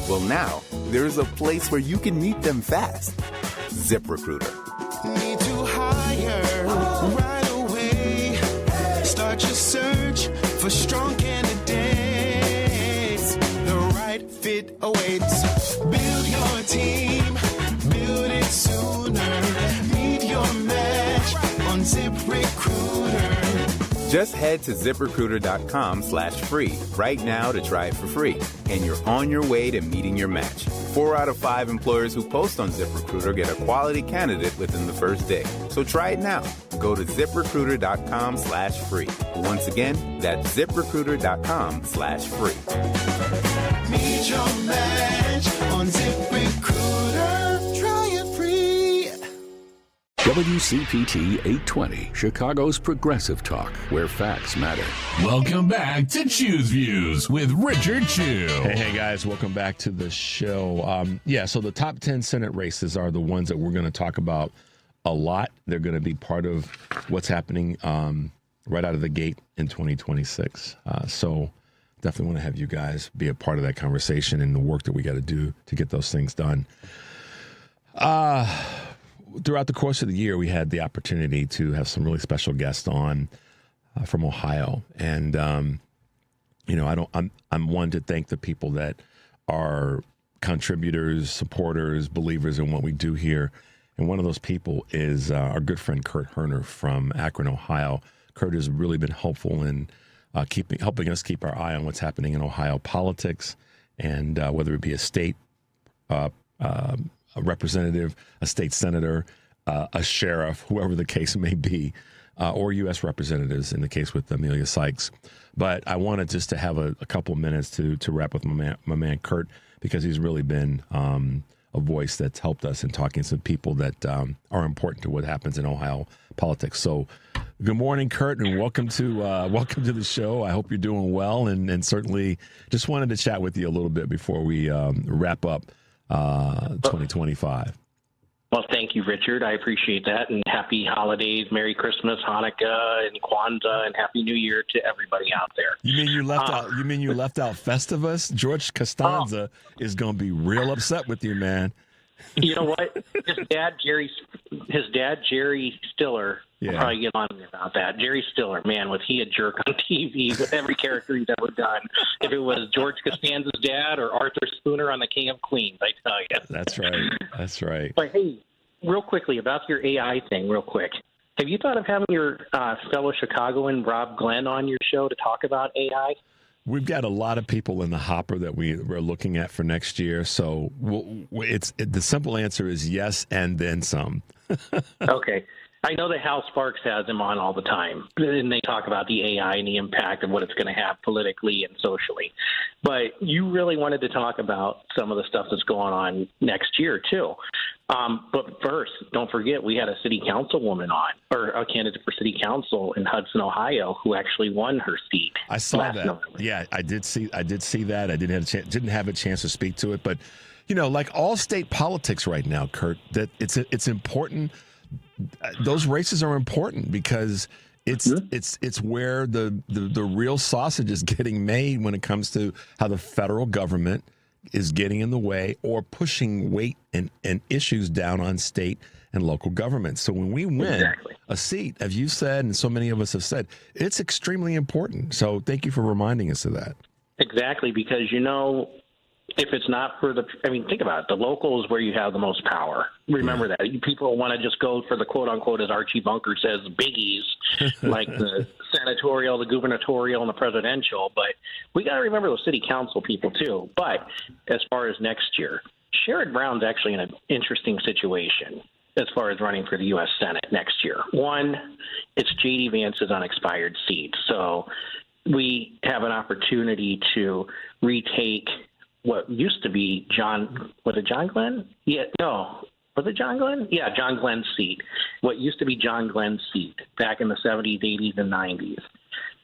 Well, now, there's a place where you can meet them fast. ZipRecruiter. Need to hire right away. Start your search for strong candidates. The right fit awaits. Build your team. Build it sooner. Meet your match on ZipRecruiter. Just head to ZipRecruiter.com/free right now to try it for free. And you're on your way to meeting your match. 4 out of 5 employers who post on ZipRecruiter get a quality candidate within the first day. So try it now. Go to ZipRecruiter.com/free. Once again, that's ZipRecruiter.com/free. Meet your match on ZipRecruiter. Try it free. WCPT 820, Chicago's progressive talk, where facts matter. Welcome back to Choose Views with Richard Chu. Hey, guys, welcome back to the show. So the top 10 Senate races are the ones that we're going to talk about a lot. They're going to be part of what's happening right out of the gate in 2026. So definitely want to have you guys be a part of that conversation and the work that we got to do to get those things done. Throughout the course of the year, we had the opportunity to have some really special guests on from Ohio, and I'm one to thank the people that are contributors, supporters, believers in what we do here. And one of those people is our good friend Kurt Herner from Akron, Ohio. Kurt has really been helpful in helping us keep our eye on what's happening in Ohio politics, and whether it be a state a representative, a state senator, a sheriff, whoever the case may be, or U.S. representatives in the case with Amelia Sykes. But I wanted just to have a couple minutes to wrap with my man Kurt, because he's really been a voice that's helped us in talking to some people that are important to what happens in Ohio politics. So good morning, Kurt, and welcome to the show. I hope you're doing well, and certainly just wanted to chat with you a little bit before we wrap up 2025. Well, thank you, Richard. I appreciate that, and happy holidays, Merry Christmas, Hanukkah, and Kwanzaa, and Happy New Year to everybody out there. You mean you left out? You mean you left out Festivus? George Costanza is going to be real upset with you, man. You know what? His dad, Jerry Stiller, will probably get on me about that. Jerry Stiller, man, was he a jerk on TV with every character he's ever done? If it was George Costanza's dad or Arthur Spooner on The King of Queens, I tell you. That's right. That's right. But hey, real quickly about your AI thing, real quick. Have you thought of having your fellow Chicagoan Rob Glenn on your show to talk about AI? We've got a lot of people in the hopper that we're looking at for next year. So the simple answer is yes, and then some. Okay. I know that Hal Sparks has him on all the time, and they talk about the AI and the impact of what it's going to have politically and socially. But you really wanted to talk about some of the stuff that's going on next year, too. But first, don't forget, we had a city councilwoman on, or a candidate for city council in Hudson, Ohio, who actually won her seat. I saw that. November. Yeah, I did see that. I didn't have a chance to speak to it, but like all state politics right now, Kurt, that it's important. Those races are important because it's where the real sausage is getting made when it comes to how the federal government is getting in the way or pushing weight and issues down on state and local governments. So when we win a seat, as you said, and so many of us have said, it's extremely important. So thank you for reminding us of that. Exactly, because, if it's not for think about it. The local is where you have the most power. Remember that. People want to just go for the quote-unquote, as Archie Bunker says, biggies, like the senatorial, the gubernatorial, and the presidential. But we got to remember those city council people, too. But as far as next year, Sherrod Brown's actually in an interesting situation as far as running for the U.S. Senate next year. One, it's J.D. Vance's unexpired seat. So we have an opportunity to retake what used to be John Glenn? Yeah, no. Was it John Glenn? Yeah, John Glenn's seat. What used to be John Glenn's seat back in the 70s, 80s, and 90s.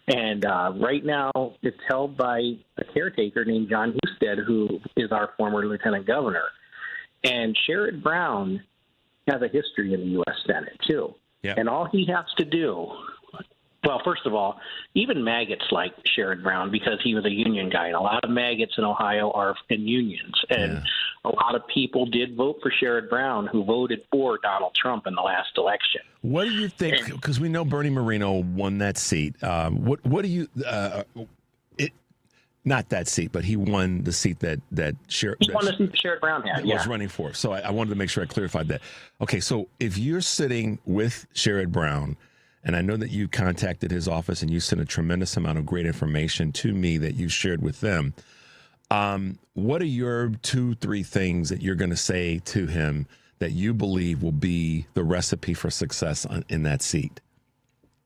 And right now it's held by a caretaker named John Husted, who is our former lieutenant governor. And Sherrod Brown has a history in the U.S. Senate, too. Yep. And all he has to do – well, first of all, even maggots like Sherrod Brown because he was a union guy. And a lot of maggots in Ohio are in unions. And a lot of people did vote for Sherrod Brown who voted for Donald Trump in the last election. What do you think? Because we know Bernie Moreno won that seat. What do you not that seat, but he won the seat that Sherrod Brown had. Was running for. So I wanted to make sure I clarified that. Okay, so if you're sitting with Sherrod Brown, and I know that you contacted his office and you sent a tremendous amount of great information to me that you shared with them. What are your 2-3 things that you're going to say to him that you believe will be the recipe for success in that seat?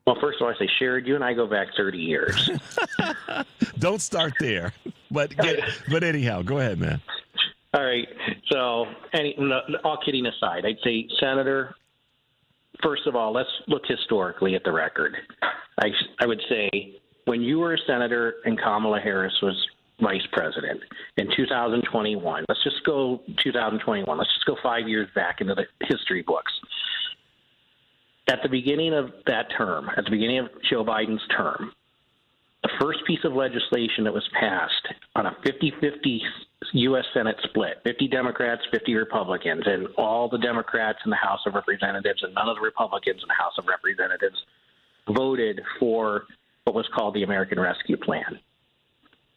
Well, first of all, I say, Sherrod, you and I go back 30 years. Don't start there. But anyhow, go ahead, man. All right. So all kidding aside, I'd say, Senator, first of all, let's look historically at the record. I would say when you were a senator and Kamala Harris was vice president in 2021, let's just go 2021. Let's just go 5 years back into the history books. At the beginning of that term, at the beginning of Joe Biden's term, the first piece of legislation that was passed on a 50-50 U.S. Senate split, 50 Democrats, 50 Republicans, and all the Democrats in the House of Representatives and none of the Republicans in the House of Representatives voted for what was called the American Rescue Plan.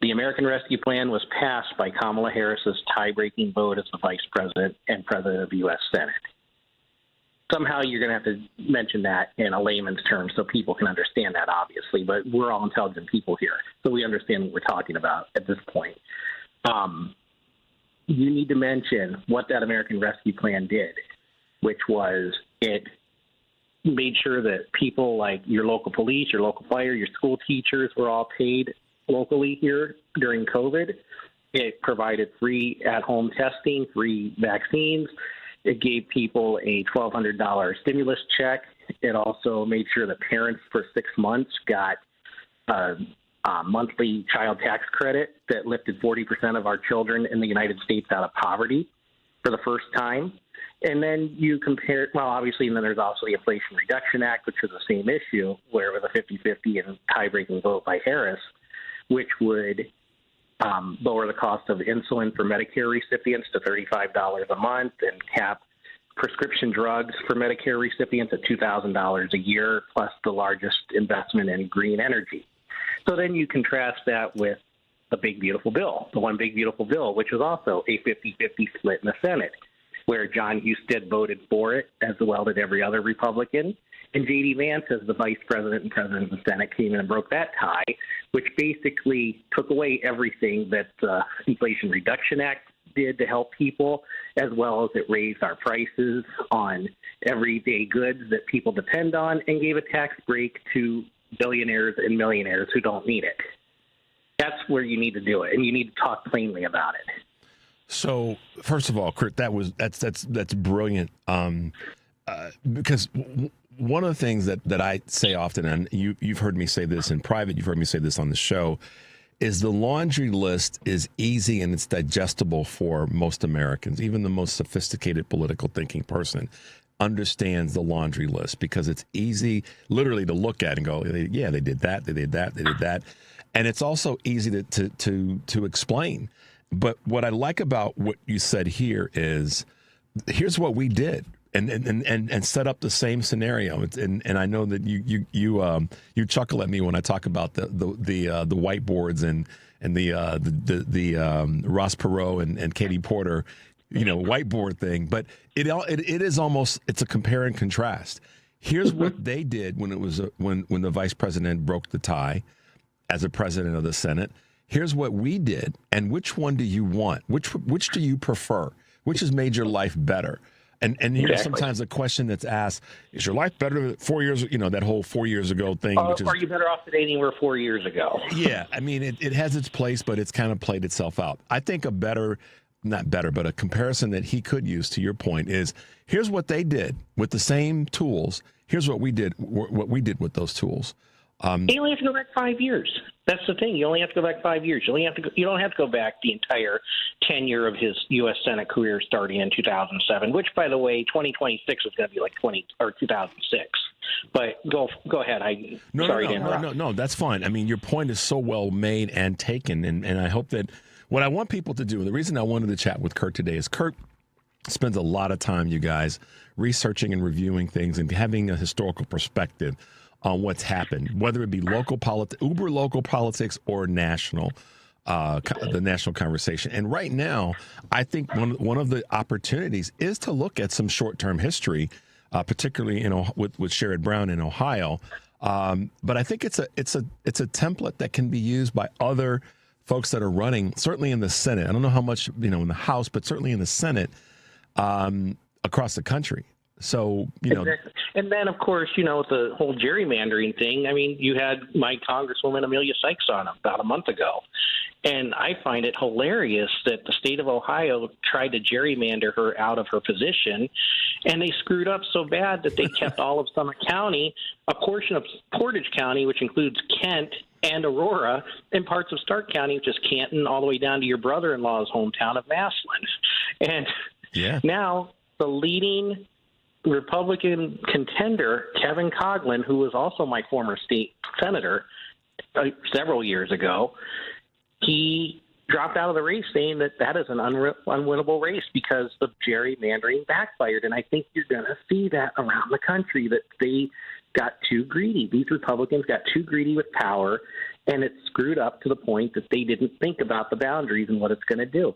The American Rescue Plan was passed by Kamala Harris's tie-breaking vote as the vice president and president of the U.S. Senate. Somehow you're going to have to mention that in a layman's terms so people can understand that, obviously, but we're all intelligent people here, so we understand what we're talking about at this point. You need to mention what that American Rescue Plan did, which was it made sure that people like your local police, your local fire, your school teachers were all paid locally here during COVID. It provided free at-home testing, free vaccines. It gave people a $1,200 stimulus check. It also made sure that parents for 6 months got monthly child tax credit that lifted 40% of our children in the United States out of poverty for the first time. And then you compare, well, obviously, and then there's also the Inflation Reduction Act, which was the same issue, where it was a 50-50 and tie-breaking vote by Harris, which would lower the cost of insulin for Medicare recipients to $35 a month and cap prescription drugs for Medicare recipients at $2,000 a year, plus the largest investment in green energy. So then you contrast that with the Big Beautiful Bill, the One Big Beautiful Bill, which was also a 50-50 split in the Senate. where John Husted voted for it, as well did every other Republican. And J.D. Vance, as the vice president and president of the Senate, came in and broke that tie, which basically took away everything that the Inflation Reduction Act did to help people, as well as it raised our prices on everyday goods that people depend on and gave a tax break to billionaires and millionaires who don't need it. That's where you need to do it, and you need to talk plainly about it. So, first of all, Kurt, that's brilliant. Because one of the things that I say often, and you've heard me say this in private, you've heard me say this on the show, is the laundry list is easy and it's digestible for most Americans. Even the most sophisticated political thinking person understands the laundry list because it's easy literally to look at and go, yeah, they did that, they did that, they did that. And it's also easy to explain. But what I like about what you said here is, here's what we did. And set up the same scenario, and I know that you chuckle at me when I talk about the whiteboards and the Ross Perot and Katie Porter, whiteboard thing. But it is almost, it's a compare and contrast. Here's what they did when it was when the vice president broke the tie as a president of the Senate. Here's what we did, and which one do you want? Which do you prefer? Which has made your life better? And Exactly. Sometimes a question that's asked, is your life better than 4 years, that whole 4 years ago thing? Are you better off today than you were 4 years ago? Yeah, I mean, it has its place, but it's kind of played itself out. I think a comparison that he could use, to your point, is here's what they did with the same tools. Here's what we did with those tools. You only have to go back 5 years. That's the thing. You only have to go back 5 years. You don't have to go back the entire tenure of his U.S. Senate career starting in 2007, which, by the way, 2026 is going to be like 2006. But go ahead. Sorry to interrupt. No, that's fine. I mean, your point is so well made and taken, and I hope that what I want people to do, and the reason I wanted to chat with Kurt today is Kurt spends a lot of time, you guys, researching and reviewing things and having a historical perspective on what's happened, whether it be uber local politics or national, the national conversation. And right now, I think one of the opportunities is to look at some short-term history, particularly with Sherrod Brown in Ohio. But I think it's a template that can be used by other folks that are running, certainly in the Senate. I don't know how much in the House, but certainly in the Senate across the country. So, Exactly. And then, of course, the whole gerrymandering thing. I mean, you had my Congresswoman Amelia Sykes on about a month ago. And I find it hilarious that the state of Ohio tried to gerrymander her out of her position, and they screwed up so bad that they kept all of Summit County, a portion of Portage County, which includes Kent and Aurora, and parts of Stark County, which is Canton, all the way down to your brother-in-law's hometown of Massillon. And now the leading Republican contender, Kevin Coughlin, who was also my former state senator several years ago, he dropped out of the race saying that is an unwinnable race because the gerrymandering backfired. And I think you're going to see that around the country, that they got too greedy. These Republicans got too greedy with power, and it screwed up to the point that they didn't think about the boundaries and what it's going to do.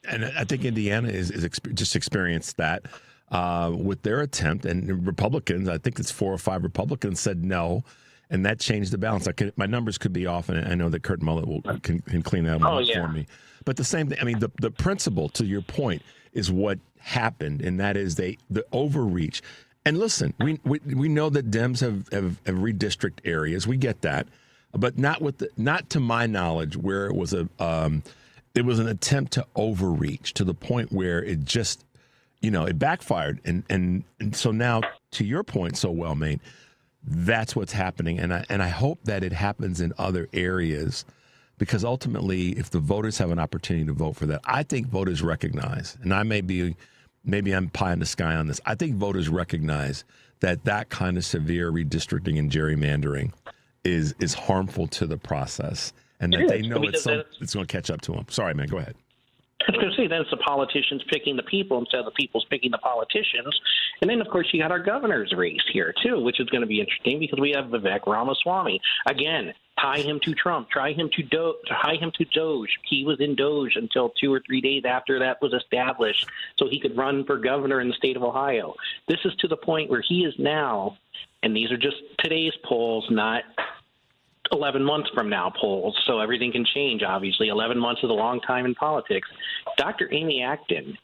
And I think Indiana just experienced that. With their attempt, and Republicans, I think it's 4 or 5 Republicans said no, and that changed the balance. My numbers could be off, and I know that Kurt Mullett can clean that up for me. But the same thing, I mean, the principle, to your point, is what happened, and that is the overreach. And listen, we know that Dems have redistrict areas. We get that, but not to my knowledge where it was an attempt to overreach to the point where it just it backfired. And so now, to your point, so well made, that's what's happening. And I hope that it happens in other areas, because ultimately, if the voters have an opportunity to vote for that, I think voters recognize, and maybe I'm pie in the sky on this, I think voters recognize that kind of severe redistricting and gerrymandering is harmful to the process, and that they know it's going to catch up to them. Sorry, man, go ahead. I was going to say, then it's the politicians picking the people instead of the people's picking the politicians. And then, of course, you got our governor's race here, too, which is going to be interesting because we have Vivek Ramaswamy. Again, Tie him to Trump. Tie him to Doge. He was in Doge until 2 or 3 days after that was established, so he could run for governor in the state of Ohio. This is to the point where he is now, and these are just today's polls, not 11 months from now polls, so everything can change, obviously. 11 months is a long time in politics. Dr. Amy Acton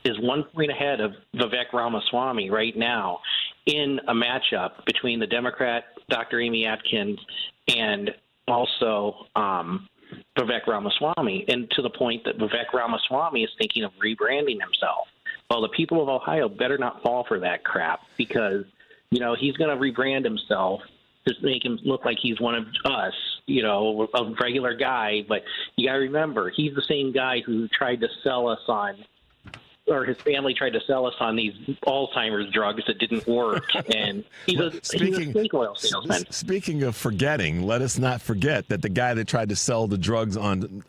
is 1 point ahead of Vivek Ramaswamy right now in a matchup between the Democrat Dr. Amy Atkins and also Vivek Ramaswamy, and to the point that Vivek Ramaswamy is thinking of rebranding himself. Well, the people of Ohio better not fall for that crap, because, he's going to rebrand himself, just make him look like he's one of us, a regular guy. But you got to remember, he's the same guy who tried to sell us on, or his family tried to sell us on these Alzheimer's drugs that didn't work. And he's a snake oil salesman. Speaking of forgetting, let us not forget that the guy that tried to sell the drugs on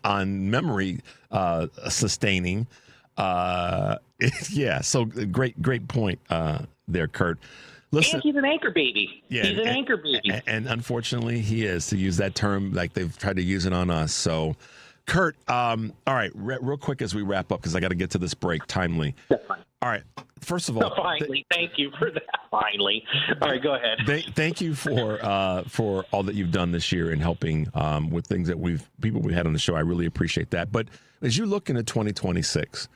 memory sustaining. So great point there, Kurt. Listen, and he's an anchor baby. Yeah, he's an anchor baby. And unfortunately, he is, to use that term like they've tried to use it on us. So, Kurt, all right, real quick as we wrap up, because I got to get to this break timely. That's fine. All right. First of all, finally, thank you for that. Finally. All right, go ahead. Thank you for all that you've done this year in helping with things that people we had on the show. I really appreciate that. But as you look into 2026,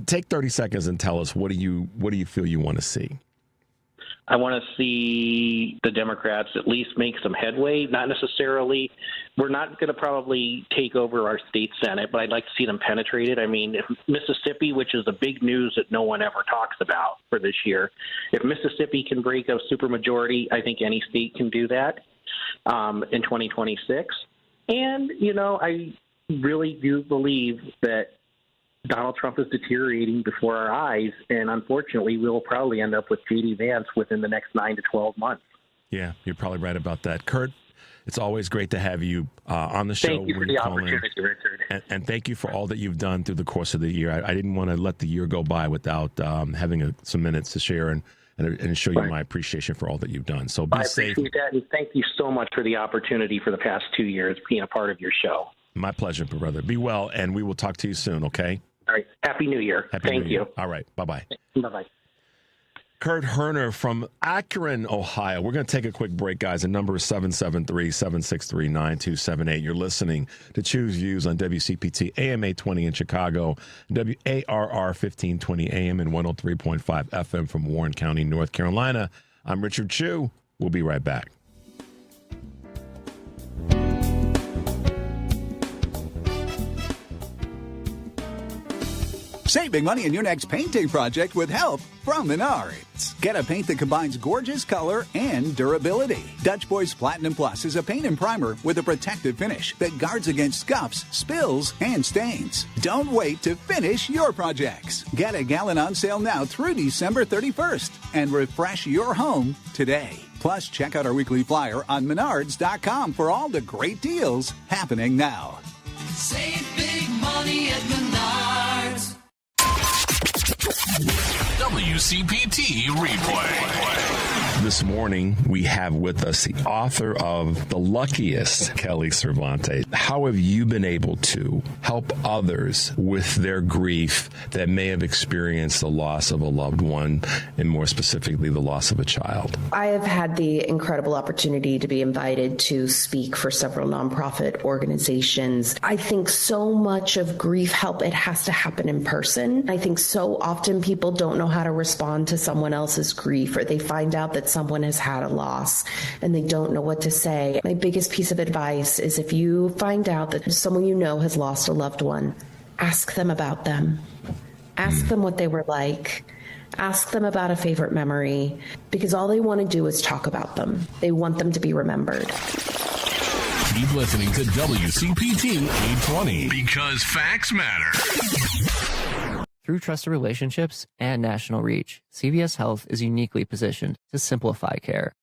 take 30 seconds and tell us what do you feel you want to see? I want to see the Democrats at least make some headway. Not necessarily, we're not going to probably take over our state Senate, but I'd like to see them penetrated. I mean, if Mississippi, which is the big news that no one ever talks about for this year, if Mississippi can break a supermajority, I think any state can do that in 2026. And, I really do believe that Donald Trump is deteriorating before our eyes, and unfortunately, we'll probably end up with J.D. Vance within the next 9 to 12 months. Yeah, you're probably right about that. Kurt, it's always great to have you on the show. Thank you for the opportunity, Richard. And thank you for all that you've done through the course of the year. I didn't want to let the year go by without having some minutes to share and show you my appreciation for all that you've done. So be safe. I appreciate that, and thank you so much for the opportunity for the past 2 years being a part of your show. My pleasure, brother. Be well, and we will talk to you soon, okay? All right. Happy New Year. Thank you. All right. Bye-bye. Bye-bye. Kurt Herner from Akron, Ohio. We're going to take a quick break, guys. The number is 773-763-9278. You're listening to Choose Views on WCPT AM 820 in Chicago, WARR 1520 AM and 103.5 FM from Warren County, North Carolina. I'm Richard Chu. We'll be right back. Save big money in your next painting project with help from Menards. Get a paint that combines gorgeous color and durability. Dutch Boys Platinum Plus is a paint and primer with a protective finish that guards against scuffs, spills, and stains. Don't wait to finish your projects. Get a gallon on sale now through December 31st and refresh your home today. Plus, check out our weekly flyer on Menards.com for all the great deals happening now. Save big money at Menards. WCPT Replay. This morning, we have with us the author of The Luckiest, Kelly Cervantes. How have you been able to help others with their grief that may have experienced the loss of a loved one, and more specifically, the loss of a child? I have had the incredible opportunity to be invited to speak for several nonprofit organizations. I think so much of grief help, it has to happen in person. I think so often people don't know how to respond to someone else's grief, or they find out that someone has had a loss and they don't know what to say. My biggest piece of advice is, if you find out that someone you know has lost a loved one, ask them about them. Ask them what they were like. Ask them about a favorite memory, because all they want to do is talk about them. They want them to be remembered. Keep listening to WCPT 820, because facts matter. Through trusted relationships and national reach, CVS Health is uniquely positioned to simplify care.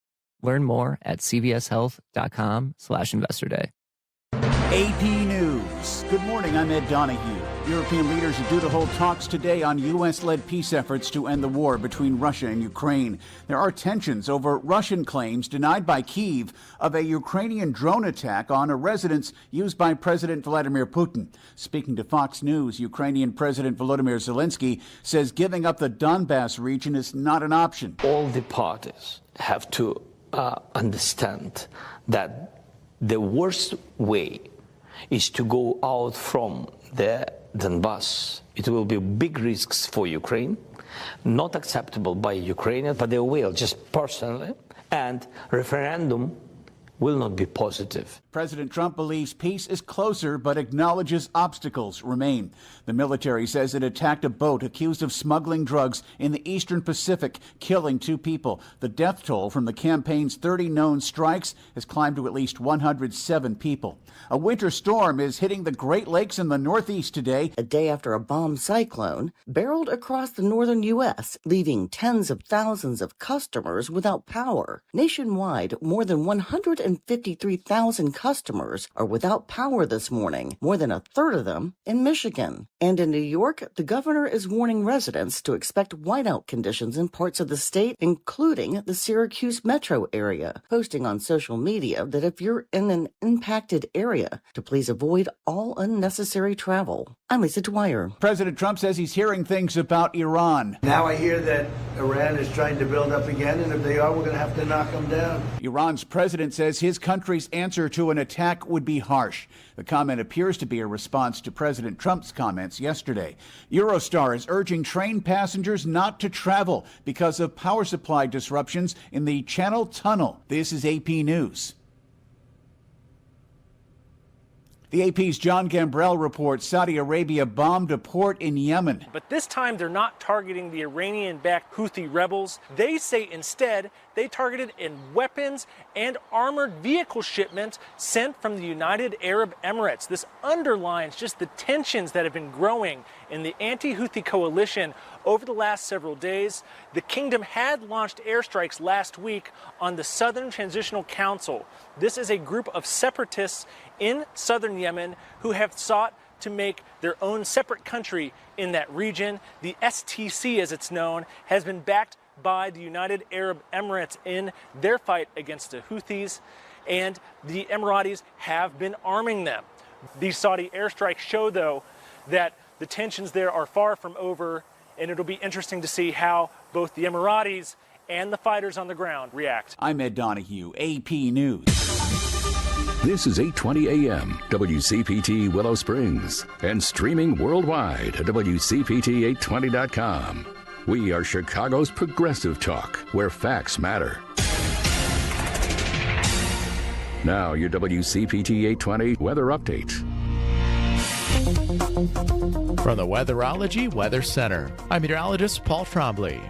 Learn more at cvshealth.com/investorday. AP News. Good morning, I'm Ed Donahue. European leaders are due to hold talks today on U.S.-led peace efforts to end the war between Russia and Ukraine. There are tensions over Russian claims denied by Kyiv of a Ukrainian drone attack on a residence used by President Vladimir Putin. Speaking to Fox News, Ukrainian President Volodymyr Zelensky says giving up the Donbas region is not an option. All the parties have to understand that the worst way is to go out from the Donbas. It will be big risks for Ukraine, not acceptable by Ukrainians, but they will, just personally, and referendum will not be positive. President Trump believes peace is closer, but acknowledges obstacles remain. The military says it attacked a boat accused of smuggling drugs in the eastern Pacific, killing 2 people. The death toll from the campaign's 30 known strikes has climbed to at least 107 people. A winter storm is hitting the Great Lakes in the Northeast today. A day after a bomb cyclone barreled across the northern U.S., leaving tens of thousands of customers without power. Nationwide, more than 153,000 customers are without power this morning, more than a third of them in Michigan. And in New York, the governor is warning residents to expect whiteout conditions in parts of the state, including the Syracuse metro area, posting on social media that if you're in an impacted area, to please avoid all unnecessary travel. I'm Lisa Dwyer. President Trump says he's hearing things about Iran. Now I hear that Iran is trying to build up again, and if they are, we're going to have to knock them down. Iran's president says his country's answer to an attack would be harsh. The comment appears to be a response to President Trump's comments yesterday. Eurostar is urging train passengers not to travel because of power supply disruptions in the Channel Tunnel. This is AP News. The AP's John Gambrell reports Saudi Arabia bombed a port in Yemen. But this time they're not targeting the Iranian-backed Houthi rebels. They say instead they targeted in weapons and armored vehicle shipments sent from the United Arab Emirates. This underlines just the tensions that have been growing in the anti-Houthi coalition over the last several days. The kingdom had launched airstrikes last week on the Southern Transitional Council. This is a group of separatists in southern Yemen who have sought to make their own separate country in that region. The STC, as it's known, has been backed by the United Arab Emirates in their fight against the Houthis, and the Emiratis have been arming them. These Saudi airstrikes show, though, that the tensions there are far from over, and it'll be interesting to see how both the Emiratis and the fighters on the ground react. I'm Ed Donahue, AP News. This is 820 AM, WCPT Willow Springs, and streaming worldwide at WCPT820.com. We are Chicago's progressive talk, where facts matter. Now, your WCPT 820 weather update. From the Weatherology Weather Center, I'm meteorologist Paul Trombley.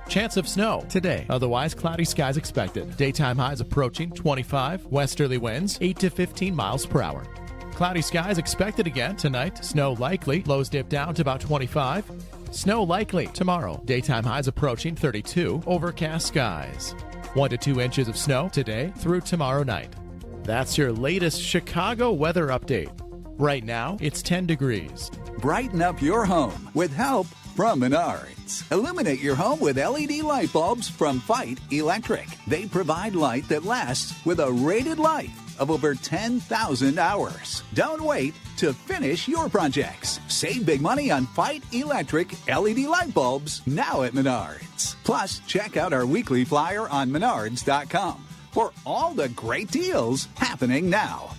Chance of snow today. Otherwise, cloudy skies expected. Daytime highs approaching 25. Westerly winds 8 to 15 miles per hour. Cloudy skies expected again tonight. Snow likely. Lows dip down to about 25. Snow likely tomorrow. Daytime highs approaching 32. Overcast skies. 1 to 2 inches of snow today through tomorrow night. That's your latest Chicago weather update. Right now, it's 10 degrees. Brighten up your home with help from Menards. Illuminate your home with LED light bulbs from Fight Electric. They provide light that lasts with a rated life of over 10,000 hours. Don't wait to finish your projects. Save big money on Fight Electric LED light bulbs now at Menards. Plus, check out our weekly flyer on Menards.com for all the great deals happening now.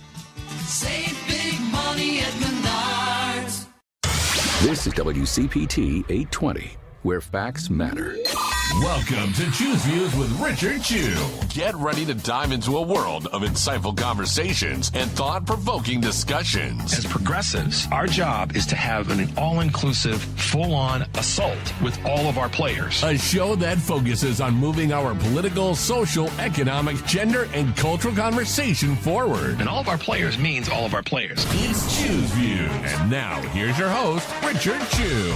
Save big money at Menards. This is WCPT 820, where facts matter. Welcome to Choose Views with Richard Chew. Get ready to dive into a world of insightful conversations and thought-provoking discussions. As progressives, our job is to have an all-inclusive, full-on assault with all of our players. A show that focuses on moving our political, social, economic, gender, and cultural conversation forward. And all of our players means all of our players. It's Choose Views. And now, here's your host, Richard Chew.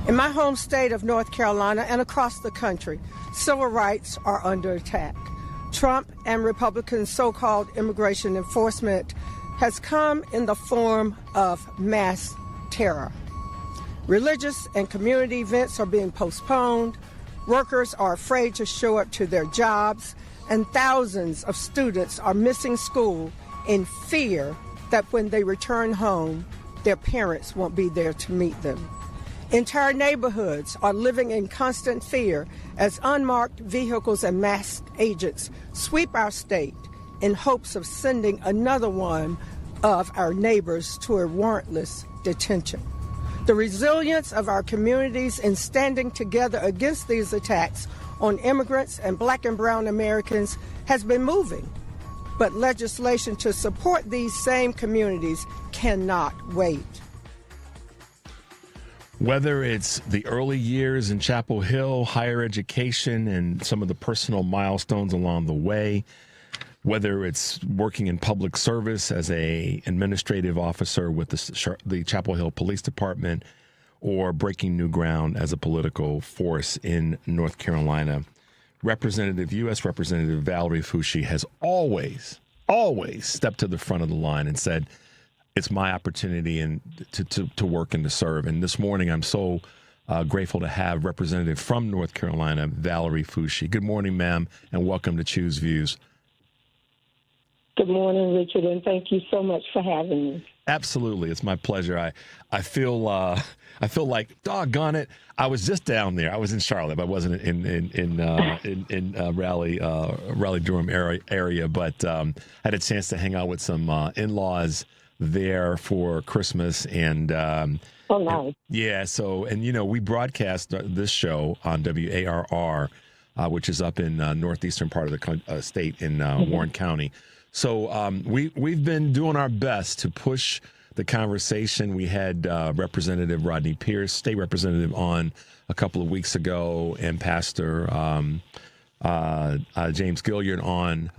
In my home state of North Carolina and across the country, civil rights are under attack. Trump and Republicans' so-called immigration enforcement has come in the form of mass terror. Religious and community events are being postponed. Workers are afraid to show up to their jobs, and thousands of students are missing school in fear that when they return home, their parents won't be there to meet them. Entire neighborhoods are living in constant fear as unmarked vehicles and masked agents sweep our state in hopes of sending another one of our neighbors to a warrantless detention. The resilience of our communities in standing together against these attacks on immigrants and Black and brown Americans has been moving. But legislation to support these same communities cannot wait. Whether it's the early years in Chapel Hill, higher education, and some of the personal milestones along the way, whether it's working in public service as an administrative officer with the Chapel Hill Police Department, or breaking new ground as a political force in North Carolina, U.S. Representative Valerie Foushee has always stepped to the front of the line and said, it's my opportunity and to work and to serve. And this morning, I'm so grateful to have Representative from North Carolina, Valerie Foushee. Good morning, ma'am, and welcome to Choose Views. Good morning, Richard, and thank you so much for having me. Absolutely, it's my pleasure. I feel like, doggone it, I was just down there. I was in Charlotte, but I wasn't in Raleigh Durham area. But had a chance to hang out with some in-laws there for Christmas, and oh, nice. Yeah. So, and we broadcast this show on WARR, which is up in northeastern part of the state in Warren County. So we've been doing our best to push the conversation. We had Representative Rodney Pierce, state representative, on a couple of weeks ago, and Pastor James Gilliard on.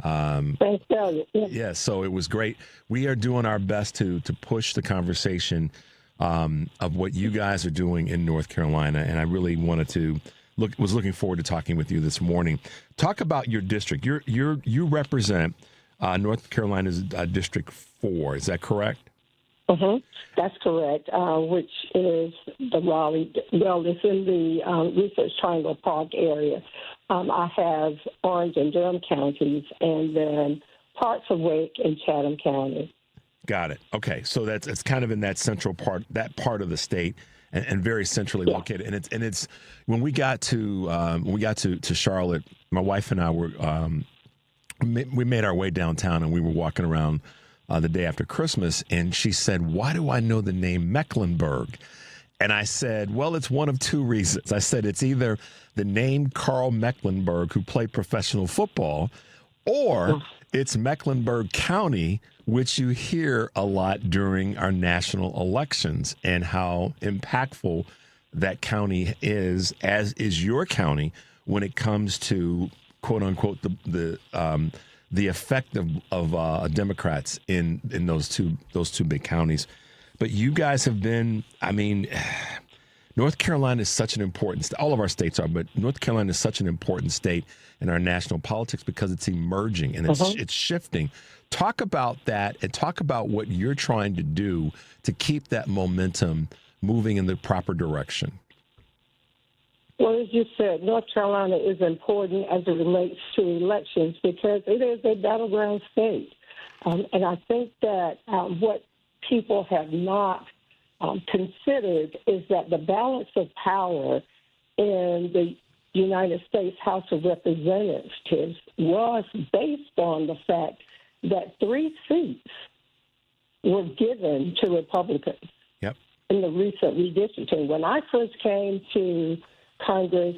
Thanks, Gilliard. Yeah, so it was great. We are doing our best to push the conversation of what you guys are doing in North Carolina, and I really wanted to was looking forward to talking with you this morning. Talk about your district. You represent North Carolina's District 4. Is that correct? Mm-hmm. That's correct, which is the Raleigh, well, it's in the Research Triangle Park area. I have Orange and Durham counties, and then parts of Wake and Chatham County. Got it. Okay, so it's kind of in that central part, that part of the state, and very centrally located. And it's when we got to Charlotte, my wife and I were we made our way downtown, and we were walking around the day after Christmas, and she said, "Why do I know the name Mecklenburg?" And I said, well, it's one of two reasons. I said, it's either the name Carl Mecklenburg, who played professional football, or it's Mecklenburg County, which you hear a lot during our national elections, and how impactful that county is, as is your county, when it comes to, quote unquote, the effect of Democrats in those two big counties. But you guys have been, North Carolina is such an important state. All of our states are, but North Carolina is such an important state in our national politics because it's emerging and it's shifting. Talk about that, and talk about what you're trying to do to keep that momentum moving in the proper direction. Well, as you said, North Carolina is important as it relates to elections because it is a battleground state. And I think that what people have not considered is that the balance of power in the United States House of Representatives was based on the fact that 3 seats were given to Republicans in the recent redistricting. When I first came to Congress,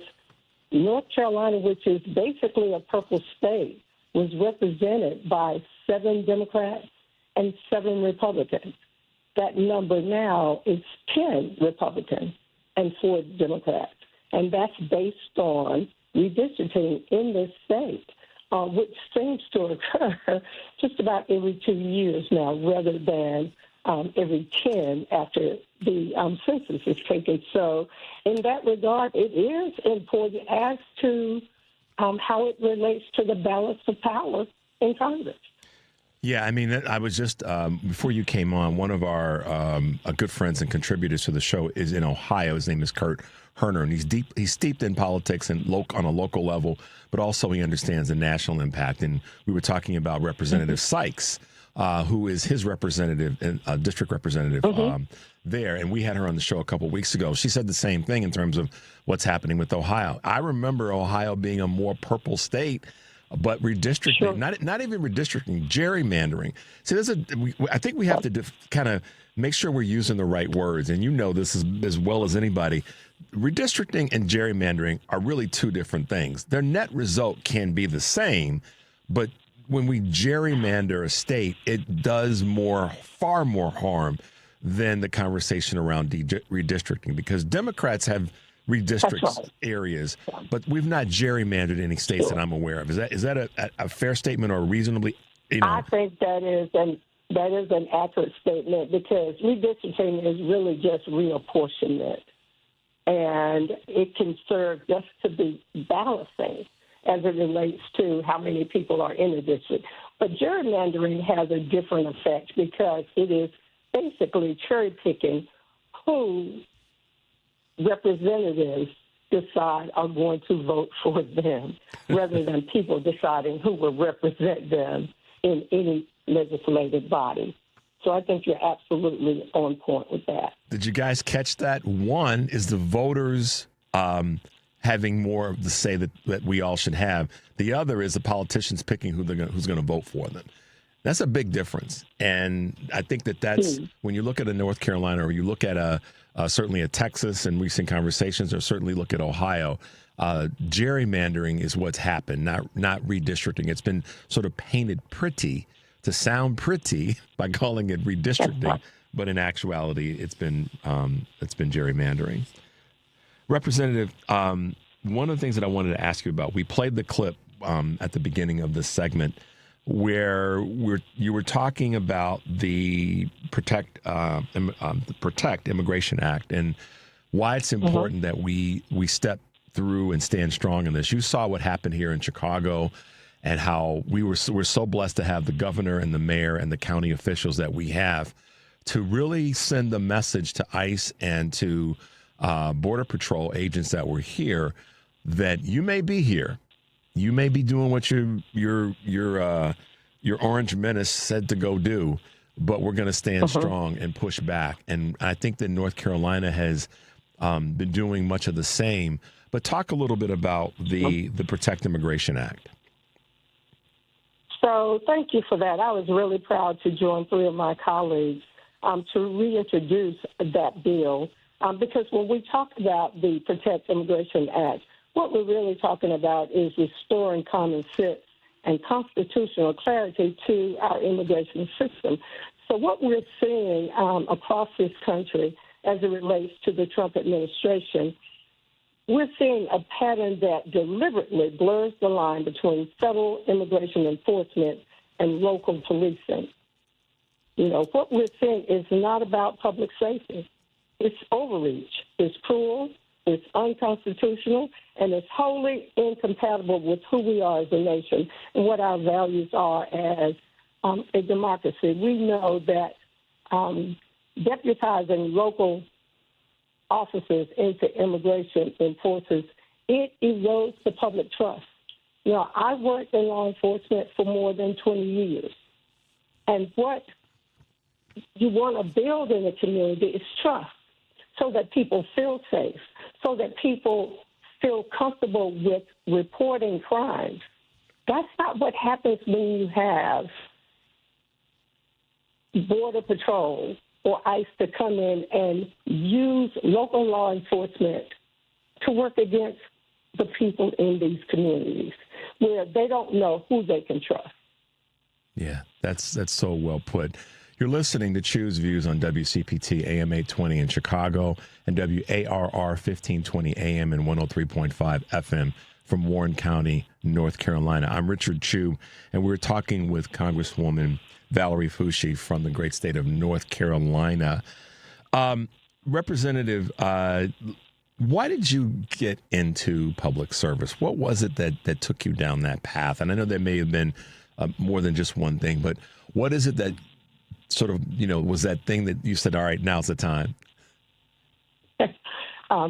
North Carolina, which is basically a purple state, was represented by 7 Democrats and 7 Republicans. That number now is 10 Republicans and 4 Democrats. And that's based on redistricting in this state, which seems to occur just about every 2 years now, rather than every 10 after the census is taken. So in that regard, it is important as to how it relates to the balance of power in Congress. Yeah, I mean, I was just, before you came on, one of our good friends and contributors to the show is in Ohio. His name is Kurt Herner, and he's steeped in politics and on a local level, but also he understands the national impact. And we were talking about Representative Sykes, who is his representative, district representative there. And we had her on the show a couple weeks ago. She said the same thing in terms of what's happening with Ohio. I remember Ohio being a more purple state, but redistricting, not even redistricting, gerrymandering. See, I think we have to kind of make sure we're using the right words. And you know this as well as anybody. Redistricting and gerrymandering are really two different things. Their net result can be the same, but when we gerrymander a state, it does far more harm than the conversation around redistricting, because Democrats have redistricts areas, but we've not gerrymandered any states that I'm aware of. Is that a fair statement, or reasonably? I think that is an accurate statement, because redistricting is really just reapportionment, and it can serve just to be balancing as it relates to how many people are in a district. But gerrymandering has a different effect, because it is basically cherry picking who representatives decide are going to vote for them, rather than people deciding who will represent them in any legislative body. So I think you're absolutely on point with that. Did you guys catch that? One is the voters having more of the say that we all should have. The other is the politicians picking who's going to vote for them. That's a big difference. And I think that's when you look at a North Carolina, or you look at certainly a Texas in recent conversations, or certainly look at Ohio, gerrymandering is what's happened, not redistricting. It's been sort of painted pretty to sound pretty by calling it redistricting, but in actuality, it's been gerrymandering. Representative, one of the things that I wanted to ask you about, we played the clip at the beginning of this segment where you were talking about the Protect Immigration Act and why it's important that we step through and stand strong in this. You saw what happened here in Chicago, and how we're so blessed to have the governor and the mayor and the county officials that we have to really send the message to ICE and to Border Patrol agents that were here that you may be here, you may be doing what your orange menace said to go do, but we're going to stand strong and push back. And I think that North Carolina has been doing much of the same. But talk a little bit about the Protect Immigration Act. So thank you for that. I was really proud to join three of my colleagues to reintroduce that bill, because when we talk about the Protect Immigration Act, what we're really talking about is restoring common sense and constitutional clarity to our immigration system. So what we're seeing across this country as it relates to the Trump administration, we're seeing a pattern that deliberately blurs the line between federal immigration enforcement and local policing. You know, what we're seeing is not about public safety. It's overreach. It's cruel. It's unconstitutional. And it's wholly incompatible with who we are as a nation and what our values are as a democracy. We know that deputizing local officers into immigration enforcers, it erodes the public trust. You know, I worked in law enforcement for more than 20 years. And what you want to build in a community is trust, so that people feel safe, so that people feel comfortable with reporting crimes. That's not what happens when you have Border Patrol or ICE to come in and use local law enforcement to work against the people in these communities where they don't know who they can trust. Yeah, that's so well put. You're listening to Choose Views on WCPT AM 820 in Chicago and WARR 1520 AM and 103.5 FM from Warren County, North Carolina. I'm Richard Chu, and we're talking with Congresswoman Valerie Foushee from the great state of North Carolina. Representative, why did you get into public service? What was it that took you down that path? And I know there may have been more than just one thing. But what is it that sort of, was that thing that you said, all right, now's the time?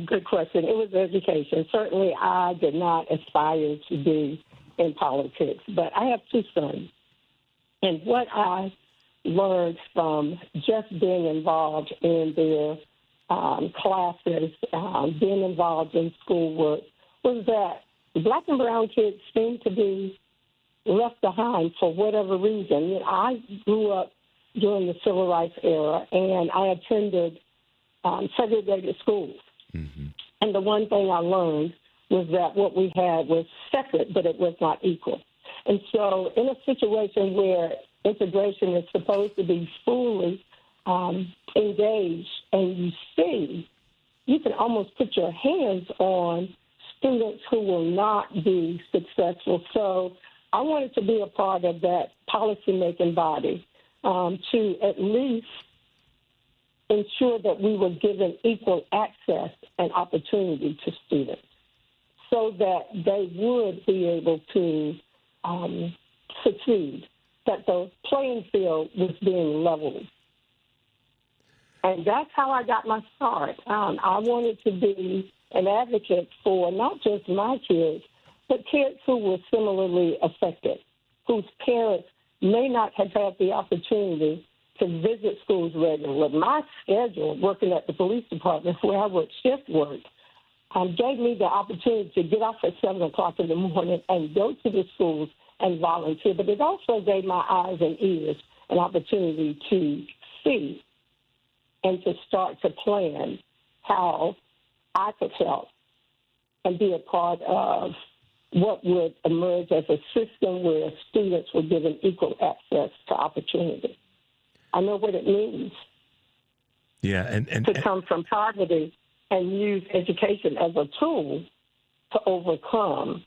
Good question. It was education. Certainly, I did not aspire to be in politics, but I have two sons. And what I learned from just being involved in their classes, being involved in schoolwork, was that black and brown kids seem to be left behind for whatever reason. I grew up during the civil rights era, and I attended segregated schools. Mm-hmm. And the one thing I learned was that what we had was separate, but it was not equal. And so in a situation where integration is supposed to be fully engaged, and you see, you can almost put your hands on students who will not be successful. So I wanted to be a part of that policymaking body to at least ensure that we were given equal access and opportunity to students so that they would be able to succeed, that the playing field was being leveled. And that's how I got my start. I wanted to be an advocate for not just my kids, but kids who were similarly affected, whose parents may not have had the opportunity to visit schools regularly. My schedule, working at the police department where I worked shift work, gave me the opportunity to get off at 7 o'clock in the morning and go to the schools and volunteer. But it also gave my eyes and ears an opportunity to see and to start to plan how I could help and be a part of what would emerge as a system where students were given equal access to opportunity. I know what it means to come from poverty and use education as a tool to overcome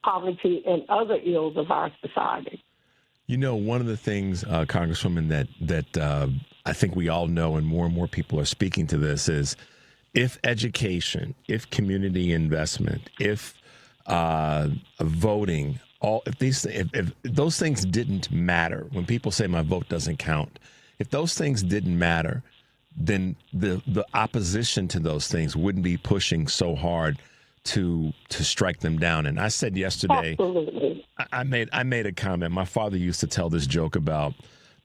poverty and other ills of our society. One of the things, Congresswoman, that I think we all know, and more people are speaking to this, is if education, if community investment, if voting, if those things didn't matter, when people say my vote doesn't count, if those things didn't matter, then the opposition to those things wouldn't be pushing so hard to strike them down. And I said yesterday, absolutely. I made a comment. My father used to tell this joke about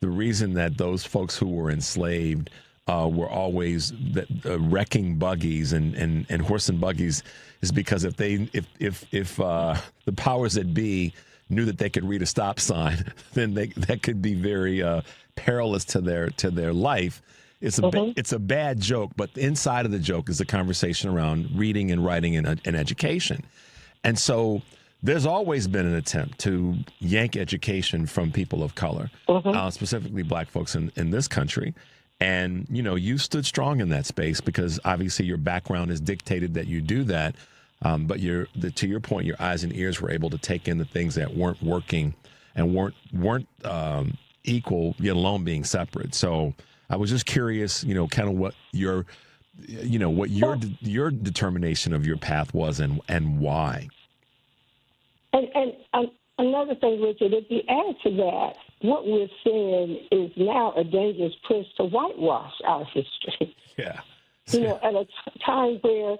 the reason that those folks who were enslaved were always wrecking buggies and horse and buggies is because if the powers that be knew that they could read a stop sign, then that could be very perilous to their life. It's a bad joke, but inside of the joke is a conversation around reading and writing and education. And so there's always been an attempt to yank education from people of color, specifically black folks in this country. And, you stood strong in that space because obviously your background has dictated that you do that. But to your point, your eyes and ears were able to take in the things that weren't working and weren't equal, yet alone being separate. So I was just curious, kind of what your determination of your path was and why. And another thing, Richard, if you add to that, what we're seeing is now a dangerous push to whitewash our history. Yeah. At a time where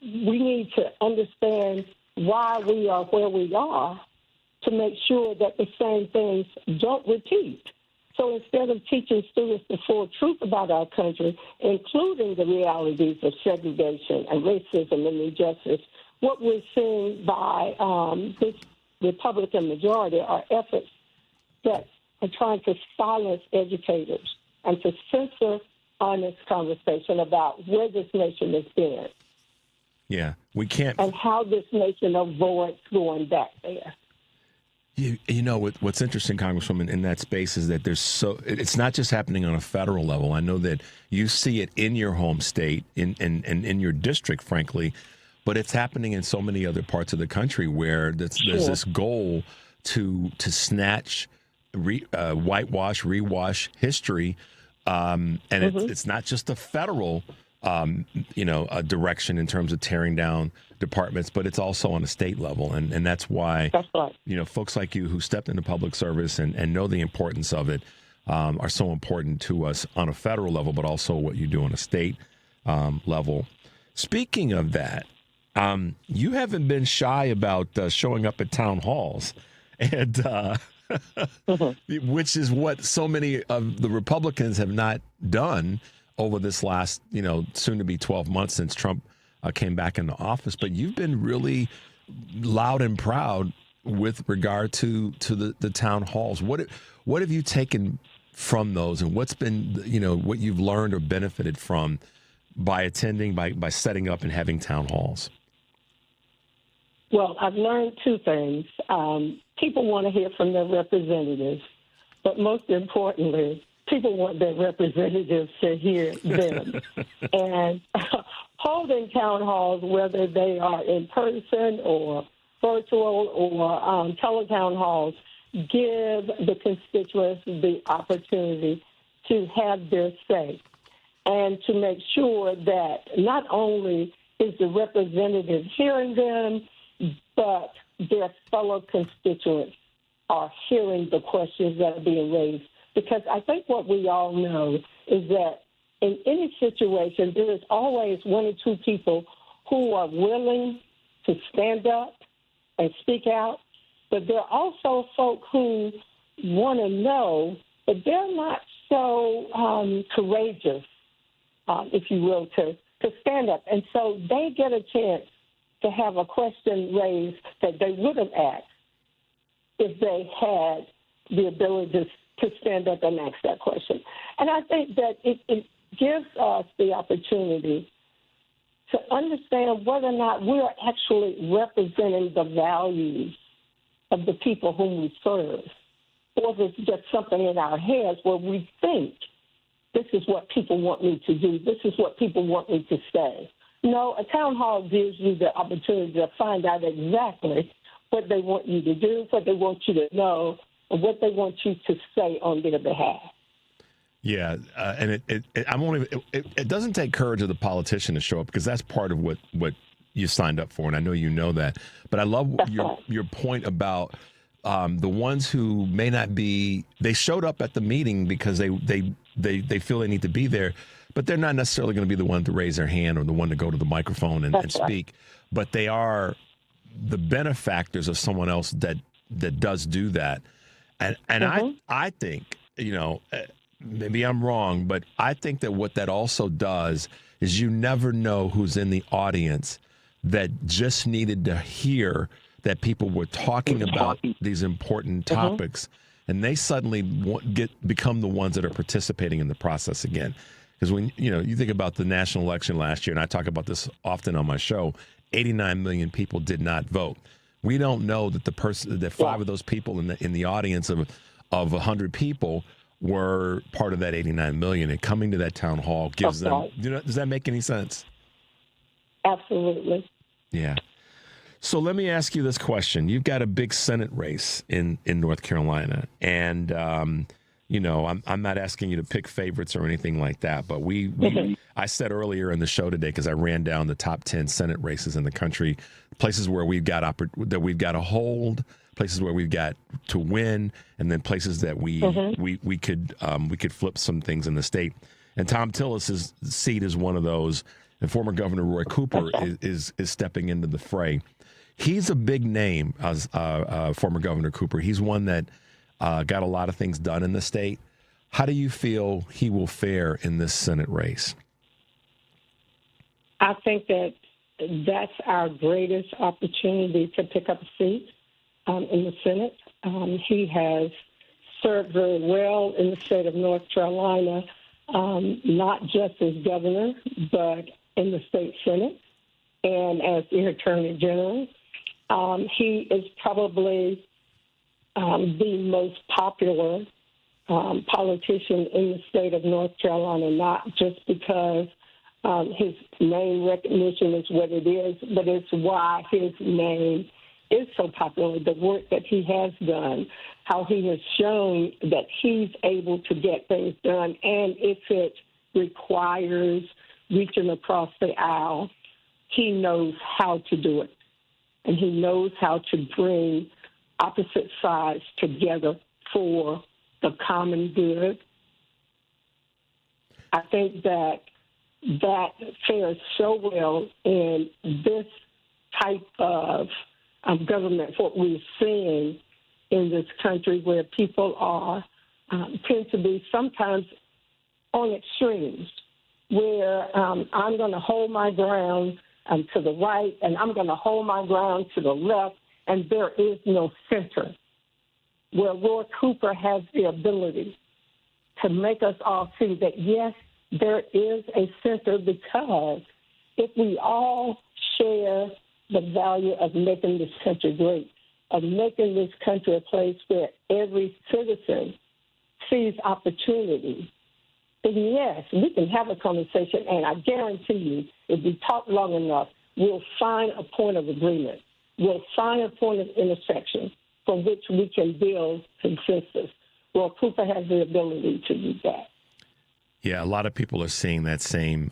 we need to understand why we are where we are to make sure that the same things don't repeat. So instead of teaching students the full truth about our country, including the realities of segregation and racism and injustice, what we're seeing by this Republican majority are efforts that are trying to silence educators and to censor honest conversation about where this nation has been. Yeah, we can't. And how this nation avoids going back there. What's interesting, Congresswoman, in that space is that it's not just happening on a federal level. I know that you see it in your home state, and in your district, frankly, but it's happening in so many other parts of the country where there's this goal to snatch, whitewash, rewash history. And it's not just a federal a direction in terms of tearing down departments, but it's also on a state level. And that's why, folks like you who stepped into public service and know the importance of it are so important to us on a federal level, but also what you do on a state level. Speaking of that, you haven't been shy about showing up at town halls, and which is what so many of the Republicans have not done over this last, soon to be 12 months since Trump came back into office. But you've been really loud and proud with regard to the town halls. What have you taken from those, and what's been, what you've learned or benefited from by attending, by setting up and having town halls? Well, I've learned two things. People want to hear from their representatives, but most importantly, people want their representatives to hear them. And holding town halls, whether they are in person or virtual or teletown halls, give the constituents the opportunity to have their say and to make sure that not only is the representative hearing them, but their fellow constituents are hearing the questions that are being raised. Because I think what we all know is that in any situation, there is always one or two people who are willing to stand up and speak out, but there are also folk who want to know, but they're not so courageous, if you will, to stand up. And so they get a chance to have a question raised that they would have asked if they had the ability to stand up and ask that question. And I think that it gives us the opportunity to understand whether or not we're actually representing the values of the people whom we serve, or if it's just something in our heads where we think this is what people want me to do, this is what people want me to say. No, a town hall gives you the opportunity to find out exactly what they want you to do, what they want you to know, and what they want you to say on their behalf. Yeah, and it doesn't take courage of the politician to show up, because that's part of what you signed up for, and I know you know that. But I love your point about the ones who may not be. They showed up at the meeting because they feel they need to be there, but they're not necessarily going to be the one to raise their hand or the one to go to the microphone and speak. But they are the benefactors of someone else that does do that. And I think, maybe I'm wrong, but I think that what that also does is you never know who's in the audience that just needed to hear that people were talking about these important topics, and they suddenly become the ones that are participating in the process again. Because when you think about the national election last year, and I talk about this often on my show, 89 million people did not vote. We don't know that five of those people in the audience of 100 people were part of that 89 million, and coming to that town hall gives them. Does that make any sense? Absolutely. Yeah. So let me ask you this question: you've got a big Senate race in North Carolina, and I'm not asking you to pick favorites or anything like that, but I said earlier in the show today, because I ran down the top 10 Senate races in the country, places where we've got to hold, places where we've got to win, and then places that we could flip some things in the state. And Tom Tillis's seat is one of those, and former Governor Roy Cooper is stepping into the fray. He's a big name as former Governor Cooper. He's one that got a lot of things done in the state. How do you feel he will fare in this Senate race? I think that that's our greatest opportunity to pick up a seat in the Senate. He has served very well in the state of North Carolina, not just as governor, but in the state Senate and as the Attorney General. He is probably the most popular politician in the state of North Carolina, not just because his name recognition is what it is, but it's why his name is so popular, the work that he has done, how he has shown that he's able to get things done, and if it requires reaching across the aisle, he knows how to do it. And he knows how to bring opposite sides together for the common good. I think that fares so well in this type of government, what we're seeing in this country, where people are tend to be sometimes on extremes, where I'm going to hold my ground to the right, and I'm going to hold my ground to the left, and there is no center. Where Roy Cooper has the ability to make us all see that, yes, there is a center, because if we all share the value of making this country great, of making this country a place where every citizen sees opportunity, then yes, we can have a conversation, and I guarantee you, if we talk long enough, we'll find a point of agreement. We'll find a point of intersection from which we can build consensus. Well, Cooper has the ability to do that. Yeah, a lot of people are seeing that same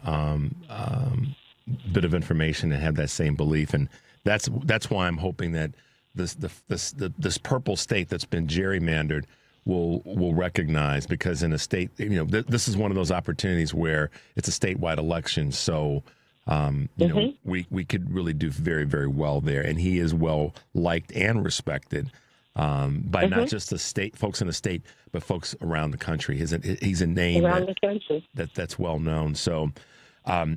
bit of information and have that same belief, and that's why I'm hoping that this purple state that's been gerrymandered will recognize, because in a state, this is one of those opportunities where it's a statewide election, so we could really do very, very well there, and he is well liked and respected by not just the state folks in the state, but folks around the country. He's a name around the country that's well known. So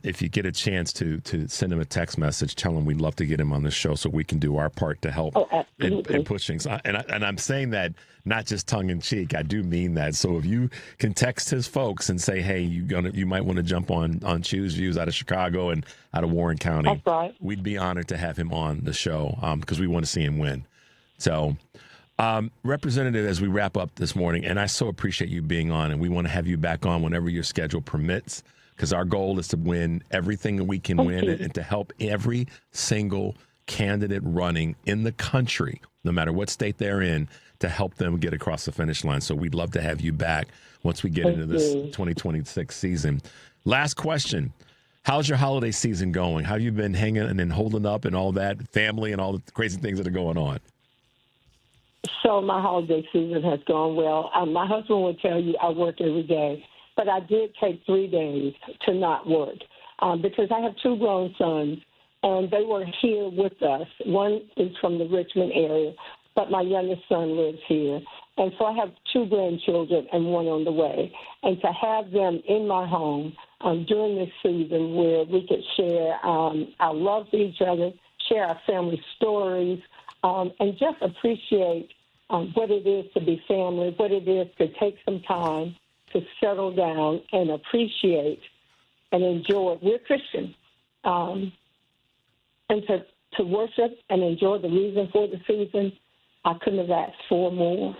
if you get a chance to send him a text message, tell him we'd love to get him on the show so we can do our part to help in pushing. And I'm saying that not just tongue in cheek. I do mean that. So if you can text his folks and say, hey, you might want to jump on Choose Views out of Chicago and out of Warren County. That's right. We'd be honored to have him on the show because we want to see him win. So, Representative, as we wrap up this morning, and I so appreciate you being on, and we want to have you back on whenever your schedule permits, because our goal is to win everything that we can win and to help every single candidate running in the country, no matter what state they're in, to help them get across the finish line. So we'd love to have you back once we get into this 2026 season. Last question. How's your holiday season going? How have you been hanging and holding up and all that, family and all the crazy things that are going on? So my holiday season has gone well. My husband will tell you I work every day, but I did take 3 days to not work because I have 2 grown sons, and they were here with us. One is from the Richmond area, but my youngest son lives here. And so I have 2 grandchildren and 1 on the way. And to have them in my home during this season where we could share our love for each other, share our family stories, and just appreciate what it is to be family, what it is to take some time to settle down and appreciate and enjoy. We're Christian. And to worship and enjoy the reason for the season, I couldn't have asked for more.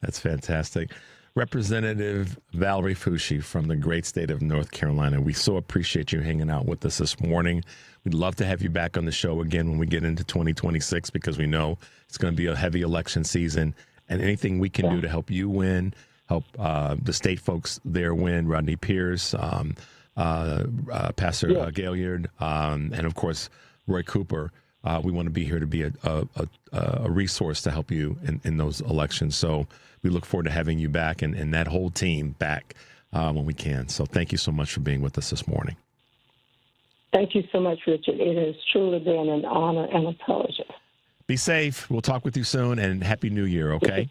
That's fantastic. Representative Valerie Foushee from the great state of North Carolina, we so appreciate you hanging out with us this morning. We'd love to have you back on the show again when we get into 2026 because we know it's going to be a heavy election season, and anything we can do to help you win, help the state folks there win, Rodney Pierce, Pastor Gaillard, and of course, Roy Cooper. We want to be here to be a resource to help you in those elections. So we look forward to having you back and that whole team back when we can. So thank you so much for being with us this morning. Thank you so much, Richard. It has truly been an honor and a pleasure. Be safe. We'll talk with you soon, and Happy New Year, okay?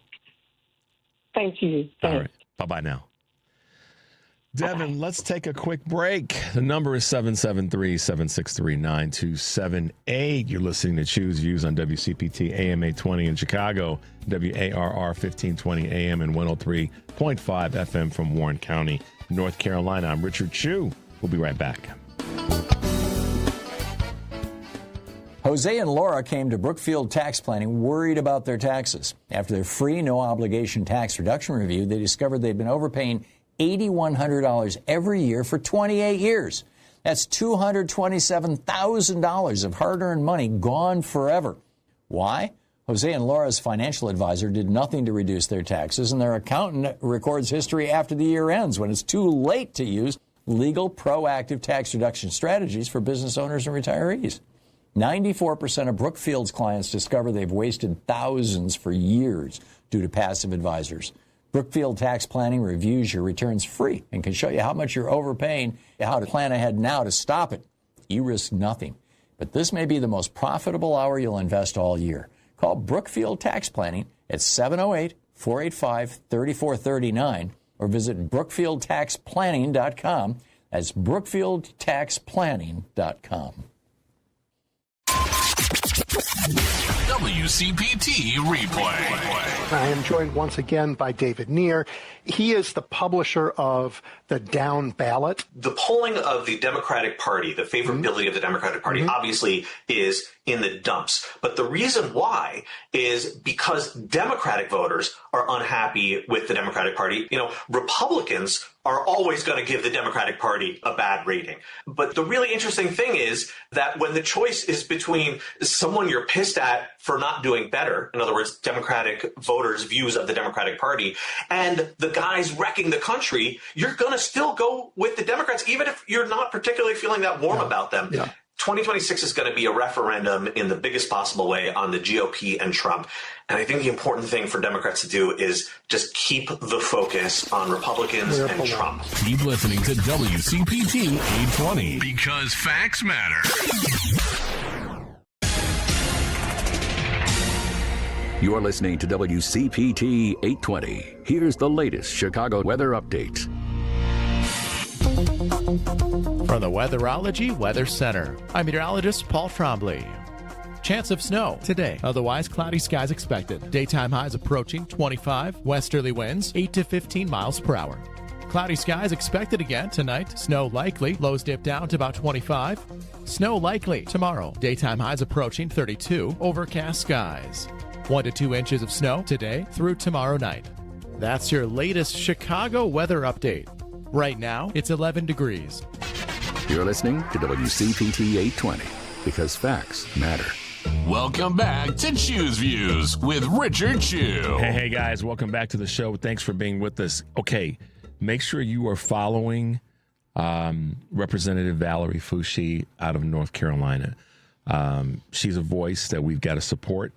Thank you. All right. Bye-bye now. Devin, let's take a quick break. The number is 773-763-9278. You're listening to Choose Views on WCPT AM 820 in Chicago, WARR 1520 AM and 103.5 FM from Warren County, North Carolina. I'm Richard Chu. We'll be right back. Jose and Laura came to Brookfield Tax Planning worried about their taxes. After their free, no-obligation tax reduction review, they discovered they'd been overpaying $8,100 every year for 28 years. That's $227,000 of hard-earned money gone forever. Why? Jose and Laura's financial advisor did nothing to reduce their taxes, and their accountant records history after the year ends when it's too late to use legal, proactive tax reduction strategies for business owners and retirees. 94% of Brookfield's clients discover they've wasted thousands for years due to passive advisors. Brookfield Tax Planning reviews your returns free and can show you how much you're overpaying, how to plan ahead now to stop it. You risk nothing. But this may be the most profitable hour you'll invest all year. Call Brookfield Tax Planning at 708-485-3439 or visit BrookfieldTaxPlanning.com. That's BrookfieldTaxPlanning.com. WCPT replay. I am joined once again by David Neer. He is the publisher of The Down Ballot. The polling of the Democratic Party, the favorability of the Democratic Party, obviously is in the dumps. But the reason why is because Democratic voters are unhappy with the Democratic Party. You know, Republicans are always going to give the Democratic Party a bad rating. But the really interesting thing is that when the choice is between someone you're pissed at for not doing better, in other words, Democratic voters' views of the Democratic Party, and the guys wrecking the country, you're going to still go with the Democrats, even if you're not particularly feeling that warm about them. 2026 is going to be a referendum in the biggest possible way on the GOP and Trump. And I think the important thing for Democrats to do is just keep the focus on Republicans and Trump. Keep listening to WCPT 820 because facts matter. You're listening to WCPT 820. Here's the latest Chicago weather update. From the Weatherology Weather Center, I'm meteorologist Paul Trombley. Chance of snow today. Otherwise, cloudy skies expected. Daytime highs approaching 25. Westerly winds 8 to 15 miles per hour. Cloudy skies expected again tonight. Snow likely. Lows dip down to about 25. Snow likely tomorrow. Daytime highs approaching 32. Overcast skies. 1 to 2 inches of snow today through tomorrow night. That's your latest Chicago weather update. Right now, it's 11 degrees. You're listening to WCPT 820 because facts matter. Welcome back to Choose Views with Richard Chew. Hey, guys, welcome back to the show. Thanks for being with us. Okay, make sure you are following Representative Valerie Foushee out of North Carolina. She's a voice that we've got to support,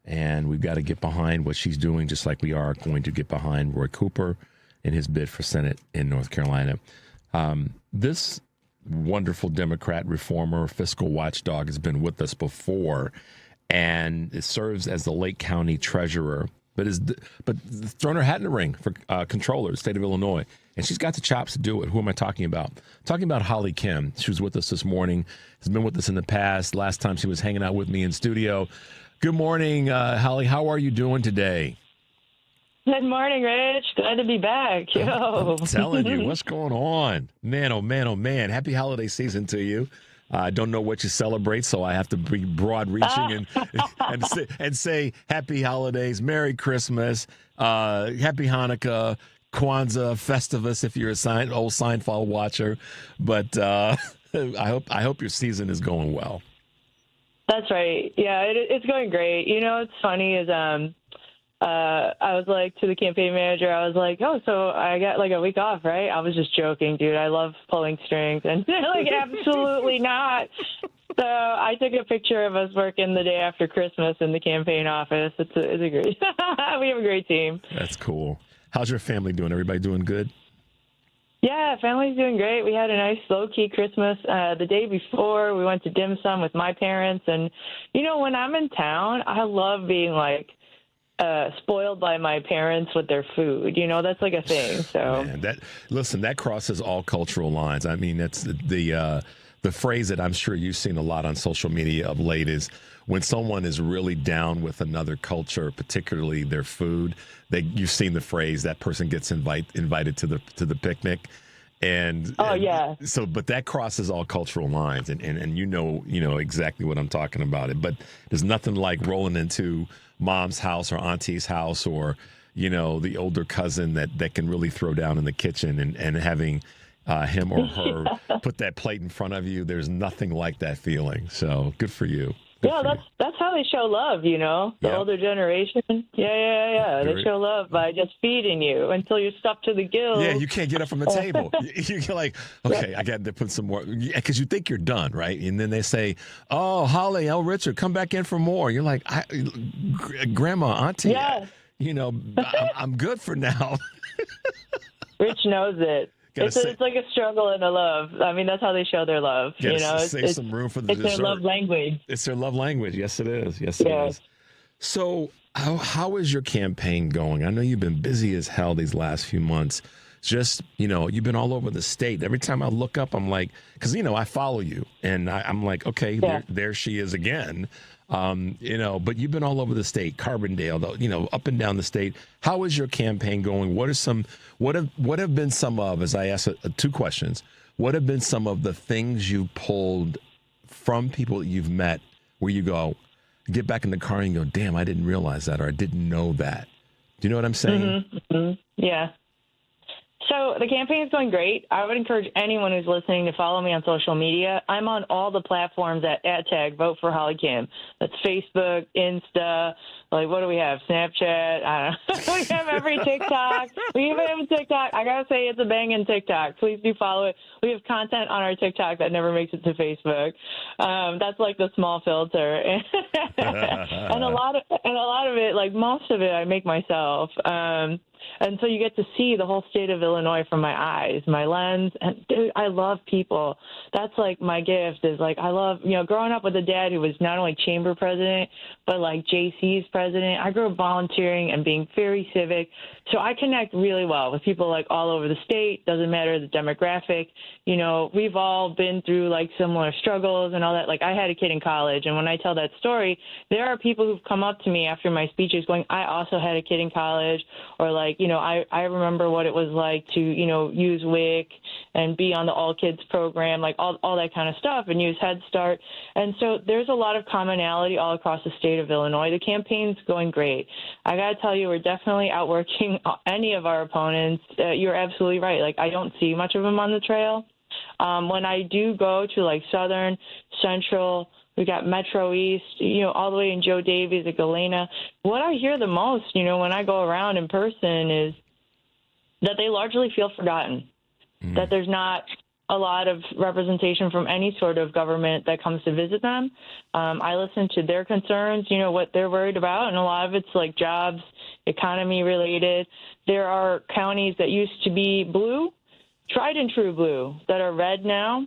and we've got to get behind what she's doing, just like we are going to get behind Roy Cooper in his bid for Senate in North Carolina. This wonderful Democrat reformer, fiscal watchdog, has been with us before, and it serves as the Lake County treasurer, but thrown her hat in the ring for controller, the state of Illinois, and she's got the chops to do it. Who am I talking about? I'm talking about Holly Kim. She was with us this morning, has been with us in the past. Last time she was hanging out with me in studio. Good morning, Holly. How are you doing today? Good morning, Rich. Glad to be back. Yo. I'm telling you, what's going on? Man, oh, man, oh, man. Happy holiday season to you. I don't know what you celebrate, so I have to be broad-reaching and say happy holidays, Merry Christmas, Happy Hanukkah, Kwanzaa, Festivus if you're a old Seinfeld watcher. But I hope your season is going well. That's right. Yeah, it's going great. You know, what's funny is I was like to the campaign manager, I was like, oh, so I got like a week off, right? I was just joking, dude. I love pulling strings. And they're like, absolutely not. So I took a picture of us working the day after Christmas in the campaign office. It's a great, we have a great team. That's cool. How's your family doing? Everybody doing good? Yeah, family's doing great. We had a nice low-key Christmas. The day before, we went to dim sum with my parents. And, you know, when I'm in town, I love being, like, spoiled by my parents with their food. You know, that's like a thing. So, man, that crosses all cultural lines. I mean, that's the phrase that I'm sure you've seen a lot on social media of late is when someone is really down with another culture, particularly their food, you've seen the phrase that person gets invited to the picnic. But that crosses all cultural lines, and you know exactly what I'm talking about. But there's nothing like rolling into mom's house or auntie's house or the older cousin that can really throw down in the kitchen and having him or her put that plate in front of you. There's nothing like that feeling. So good for you. Yeah, that's how they show love, you know, the older generation. Yeah. They show love by just feeding you until you're stuffed to the gills. Yeah, you can't get up from the table. You're like, okay, I got to put some more. Because you think you're done, right? And then they say, oh, Holly, Richard, come back in for more. You're like, Grandma, Auntie, I'm good for now. Rich knows it. It's like a struggle and a love. I mean, that's how they show their love. Save some room for the dessert. It's their love language. It's their love language. Yes, it is. Yes, it is. So how is your campaign going? I know you've been busy as hell these last few months. Just, you've been all over the state. Every time I look up, I'm like, because, I follow you. And I'm like, okay, there she is again. But you've been all over the state, Carbondale, up and down the state. How is your campaign going? What have been some of, as I asked 2 questions, what have been some of the things you pulled from people that you've met where you go, get back in the car and go, damn, I didn't realize that, or I didn't know that. Do you know what I'm saying? Mm-hmm. Yeah. So the campaign is going great. I would encourage anyone who's listening to follow me on social media. I'm on all the platforms at @ Vote for Holly Kim. That's Facebook, Insta, what do we have? Snapchat. I don't know. We have every TikTok. We even have a TikTok. I got to say, it's a banging TikTok. Please do follow it. We have content on our TikTok that never makes it to Facebook. That's like the small filter. and a lot of it, most of it, I make myself. And so you get to see the whole state of Illinois from my eyes, my lens. And, dude, I love people. That's, my gift is, I love, growing up with a dad who was not only chamber president, but, JC's president. I grew up volunteering and being very civic. So I connect really well with people, all over the state. Doesn't matter the demographic. We've all been through, similar struggles and all that. I had a kid in college, and when I tell that story, there are people who've come up to me after my speeches going, I also had a kid in college, or, I remember what it was like to, use WIC and be on the All Kids program, all that kind of stuff, and use Head Start. And so there's a lot of commonality all across the state of Illinois. The campaign's going great. I got to tell you, we're definitely outworking any of our opponents. You're absolutely right. I don't see much of them on the trail. When I do go to Southern, Central, we got Metro East, all the way in Joe Davies at Galena. What I hear the most, when I go around in person is that they largely feel forgotten, that there's not a lot of representation from any sort of government that comes to visit them. I listen to their concerns, what they're worried about, and a lot of it's jobs, economy related. There are counties that used to be blue, tried and true blue, that are red now.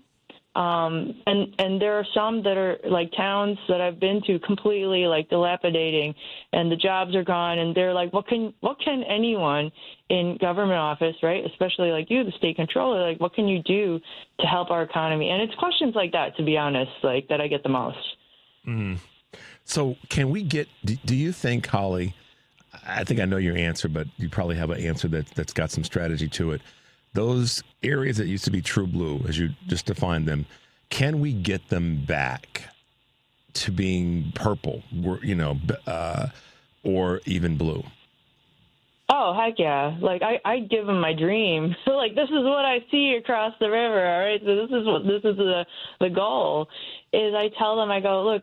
And there are some that are towns that I've been to completely dilapidating, and the jobs are gone, and they're what can anyone in government office, right, especially you, the state controller, what can you do to help our economy? And it's questions like that, to be honest, that I get the most. Mm-hmm. So can we get, do you think, Holly, I think I know your answer, but you probably have an answer that's got some strategy to it. Those areas that used to be true blue, as you just defined them, can we get them back to being purple, or even blue? Oh, heck yeah. I give them my dream. So, this is what I see across the river, all right? So this is the goal, is I tell them, I go, look,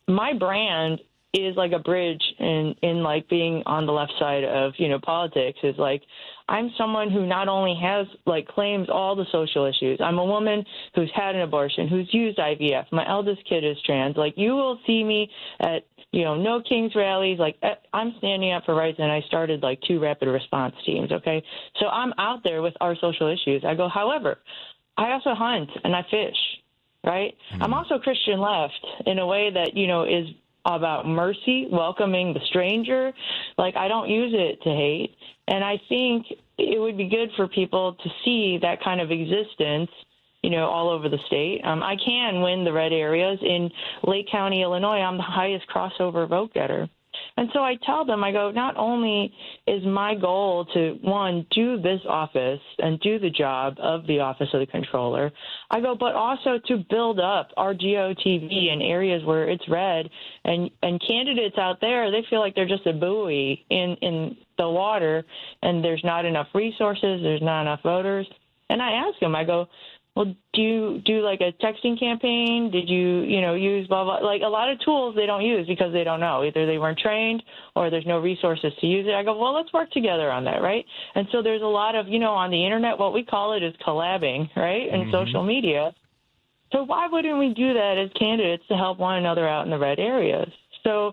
my brand is a bridge in being on the left side of, politics, is I'm someone who not only has claims all the social issues. I'm a woman who's had an abortion, who's used IVF. My eldest kid is trans. You will see me at, No Kings rallies. I'm standing up for rights, and I started 2 rapid response teams. Okay. So I'm out there with our social issues. I go, however, I also hunt and I fish, right? Mm-hmm. I'm also Christian left in a way that, is about mercy, welcoming the stranger. I don't use it to hate. And I think it would be good for people to see that kind of existence, all over the state. I can win the red areas. In Lake County, Illinois, I'm the highest crossover vote getter. And so I tell them, I go, not only is my goal to, one, do this office and do the job of the Office of the Controller, I go, but also to build up our GOTV in areas where it's red, and candidates out there, they feel like they're just a buoy in the water, and there's not enough resources, there's not enough voters. And I ask them, I go, well, do you do like a texting campaign? Did you, use blah, blah, like a lot of tools they don't use because they don't know. Either they weren't trained or there's no resources to use it. I go, well, let's work together on that, right? And so there's a lot of, on the internet, what we call it is collabing, right? And social media. So why wouldn't we do that as candidates to help one another out in the red areas? So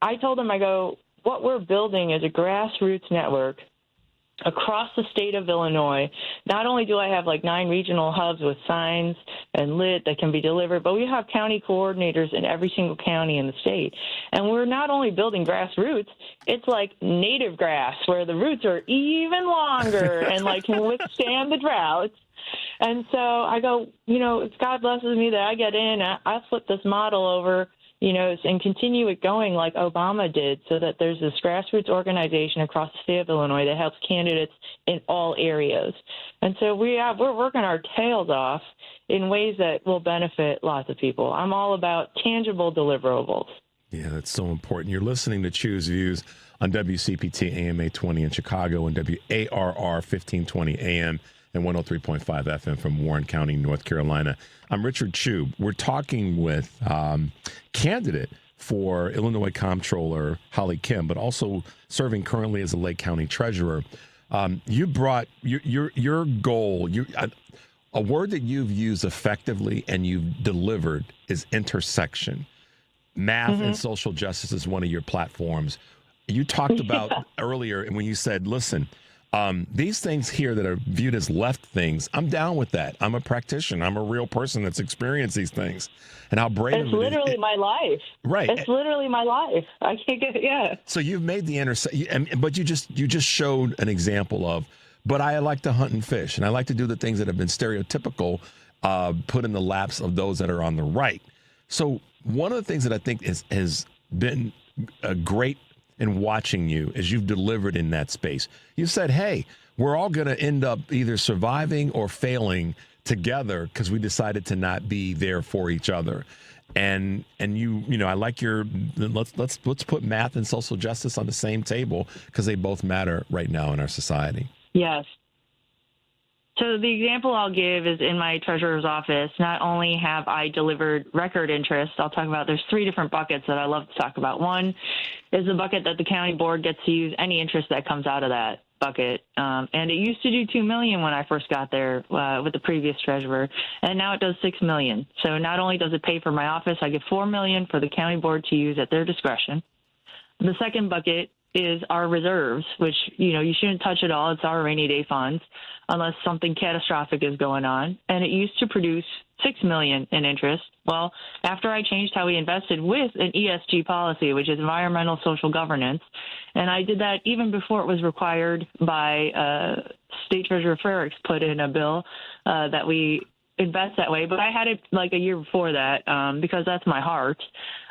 I told them, I go, what we're building is a grassroots network across the state of Illinois. Not only do I have like 9 regional hubs with signs and lit that can be delivered, but we have county coordinators in every single county in the state. And we're not only building grassroots, it's like native grass where the roots are even longer and like can withstand the droughts. And so I go, if God blesses me that I get in, I flip this model over, and continue it going like Obama did, so that there's this grassroots organization across the state of Illinois that helps candidates in all areas. And so we're working our tails off in ways that will benefit lots of people. I'm all about tangible deliverables. Yeah, that's so important. You're listening to Choose Views on WCPT AM 820 in Chicago and WARR 1520 AM and 103.5 FM from Warren County, North Carolina. I'm Richard Chu. We're talking with candidate for Illinois Comptroller Holly Kim, but also serving currently as a Lake County Treasurer. You brought your goal. A word that you've used effectively and you've delivered is intersection. Math and social justice is one of your platforms. You talked about earlier when you said, listen, these things here that are viewed as left things, I'm down with that. I'm a practitioner. I'm a real person that's experienced these things. And how brave it's literally my life. Right. It's literally my life. I can't get it. Yeah. So you've made the intersection, but you just showed an example of, but I like to hunt and fish, and I like to do the things that have been stereotypical, put in the laps of those that are on the right. So one of the things that I think has been great in watching you is you've delivered in that space. You said, hey, we're all going to end up either surviving or failing together because we decided to not be there for each other. And I like your let's put math and social justice on the same table because they both matter right now in our society. Yes. So the example I'll give is in my treasurer's office. Not only have I delivered record interest, I'll talk about, there's 3 different buckets that I love to talk about. One is the bucket that the county board gets to use any interest that comes out of that bucket. And it used to do $2 million when I first got there with the previous treasurer, and now it does $6 million. So not only does it pay for my office, I get $4 million for the county board to use at their discretion. The second bucket is our reserves, which, you shouldn't touch at all. It's our rainy day funds unless something catastrophic is going on. And it used to produce $6 million in interest. Well, after I changed how we invested with an ESG policy, which is environmental social governance, and I did that even before it was required by State Treasurer Frericks put in a bill that we invest that way. But I had it like a year before that because that's my heart.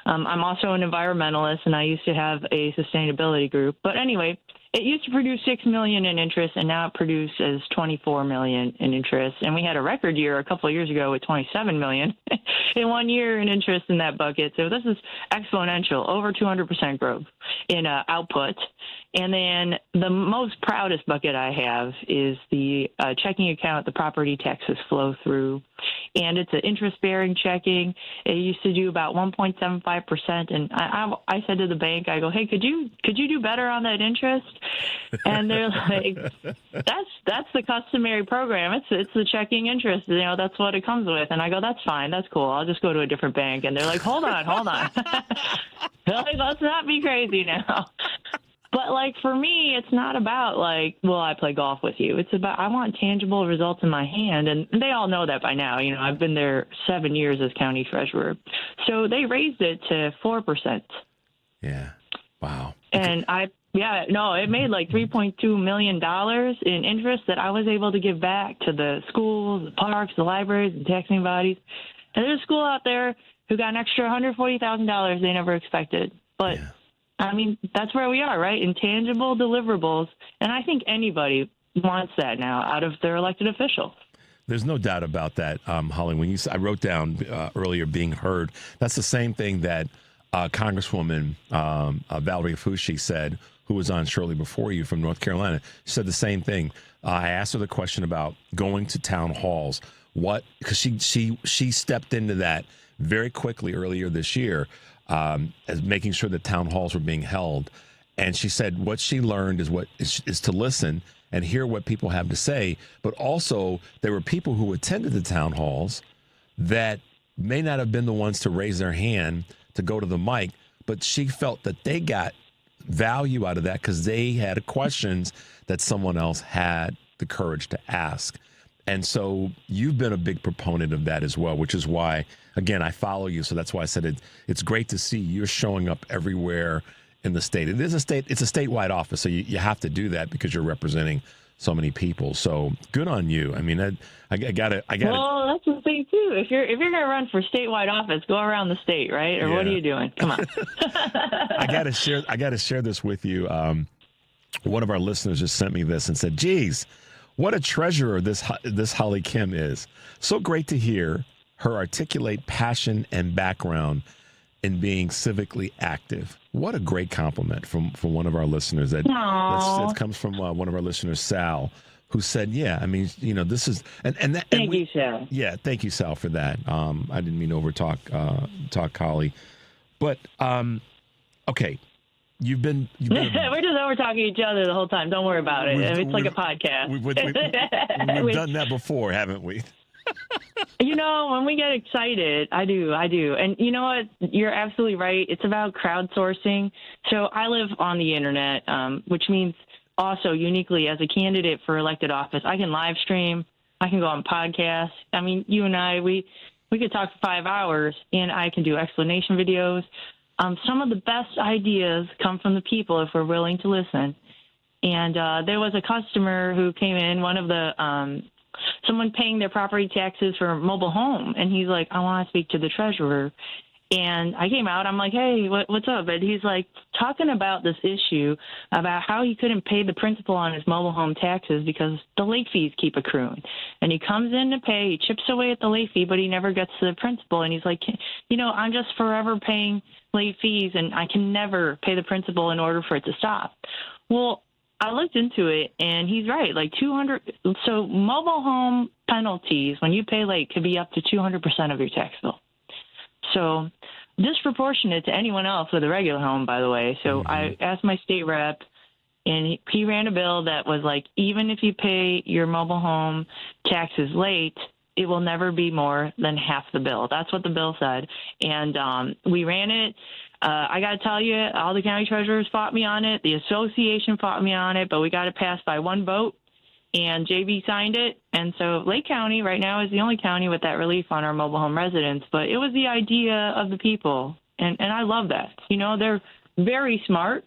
I'm also an environmentalist, and I used to have a sustainability group. But anyway, it used to produce $6 million in interest, and now it produces $24 million in interest. And we had a record year a couple of years ago with $27 million in 1 year in interest in that bucket. So this is exponential, over 200% growth in output. And then the most proudest bucket I have is the checking account the property taxes flow through. And it's an interest-bearing checking. It used to do about 1.75%. And I said to the bank, I go, hey, could you do better on that interest? And they're like, that's the customary program. It's the checking interest. That's what it comes with. And I go, that's fine. That's cool. I'll just go to a different bank. And they're like, hold on. Let's not be crazy now. But, for me, it's not about, will I play golf with you? It's about I want tangible results in my hand. And they all know that by now. I've been there 7 years as county treasurer. So they raised it to 4%. Yeah. Wow. And it made $3.2 million in interest that I was able to give back to the schools, the parks, the libraries, the taxing bodies. And there's a school out there who got an extra $140,000 they never expected. But that's where we are, right? Intangible deliverables. And I think anybody wants that now out of their elected officials. There's no doubt about that, Holly. When I wrote down earlier being heard, that's the same thing that Congresswoman Valerie Foushee said, who was on shortly before you from North Carolina. She said the same thing. I asked her the question about going to town halls. because she stepped into that very quickly earlier this year, as making sure that town halls were being held. And she said what she learned is to listen and hear what people have to say. But also there were people who attended the town halls that may not have been the ones to raise their hand to go to the mic, but she felt that they got value out of that because they had questions that someone else had the courage to ask. And so you've been a big proponent of that as well, which is why, again, I follow you. So that's why I said it's great to see you're showing up everywhere in the state. It's a statewide office, so you have to do that because you're representing so many people. So good on you. I mean, I gotta. Well, that's the thing too. If you're gonna run for statewide office, go around the state, right? Or what are you doing? Come on. I gotta share this with you. One of our listeners just sent me this and said, "Geez, what a treasurer this Holly Kim is. So great to hear her articulate passion and background in being civically active." What a great compliment from one of our listeners. That comes from one of our listeners, Sal, who said, "Yeah, I mean, this is thank you, Sal. Yeah, thank you, Sal, for that. I didn't mean to talk Holly, but okay." You've been we're just over talking each other the whole time. Don't worry about it. It's like a podcast. We've done that before, haven't we? When we get excited, I do. And you know what? You're absolutely right. It's about crowdsourcing. So I live on the internet, which means also uniquely as a candidate for elected office, I can live stream. I can go on podcasts. I mean, you and I, we could talk for 5 hours, and I can do explanation videos. Some of the best ideas come from the people if we're willing to listen. And there was a customer who came in, one of the someone paying their property taxes for a mobile home, and he's like, "I want to speak to the treasurer." And I came out. I'm like, "Hey, what's up?" And he's like talking about this issue about how he couldn't pay the principal on his mobile home taxes because the late fees keep accruing. And he comes in to pay, he chips away at the late fee, but he never gets to the principal. And he's like, "I'm just forever paying late fees, and I can never pay the principal in order for it to stop." Well, I looked into it, and he's right. Like 200. So mobile home penalties, when you pay late, could be up to 200% of your tax bill. So disproportionate to anyone else with a regular home, by the way. So I asked my state rep, and he ran a bill that was like, even if you pay your mobile home taxes late, it will never be more than half the bill. That's what the bill said. And we ran it. I got to tell you, all the county treasurers fought me on it. The association fought me on it, but we got it passed by one vote, and JB signed it. And so Lake County right now is the only county with that relief on our mobile home residents. But it was the idea of the people, and I love that. They're very smart.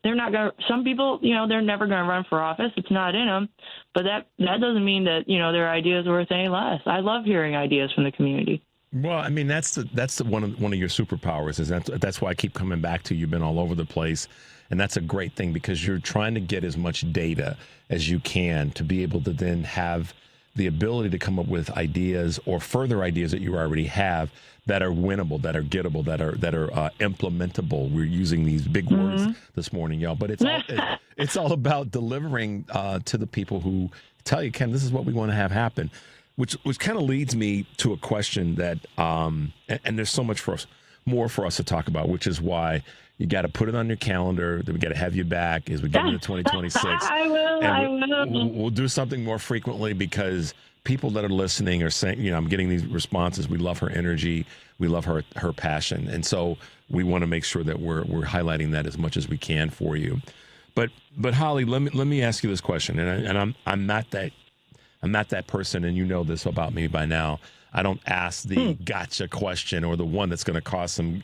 They're not going to, some people, they're never going to run for office. It's not in them. But that doesn't mean that, their ideas are worth any less. I love hearing ideas from the community. Well, I mean, that's one of your superpowers. Is that's why I keep coming back to you. You've been all over the place, and that's a great thing because you're trying to get as much data as you can to be able to then have the ability to come up with ideas or further ideas that you already have that are winnable, that are gettable, that are implementable. We're using these big words this morning, y'all, but it's all about delivering to the people who tell you, Ken, this is what we want to have happen. Which kind of leads me to a question that, and there's so much more for us to talk about, which is why you got to put it on your calendar. That we got to have you back as we get into 2026. I will. We'll do something more frequently because people that are listening are saying, I'm getting these responses. We love her energy. We love her passion, and so we want to make sure that we're highlighting that as much as we can for you. But Holly, let me ask you this question, and I'm not that person, and you know this about me by now. I don't ask the gotcha question or the one that's going to cause some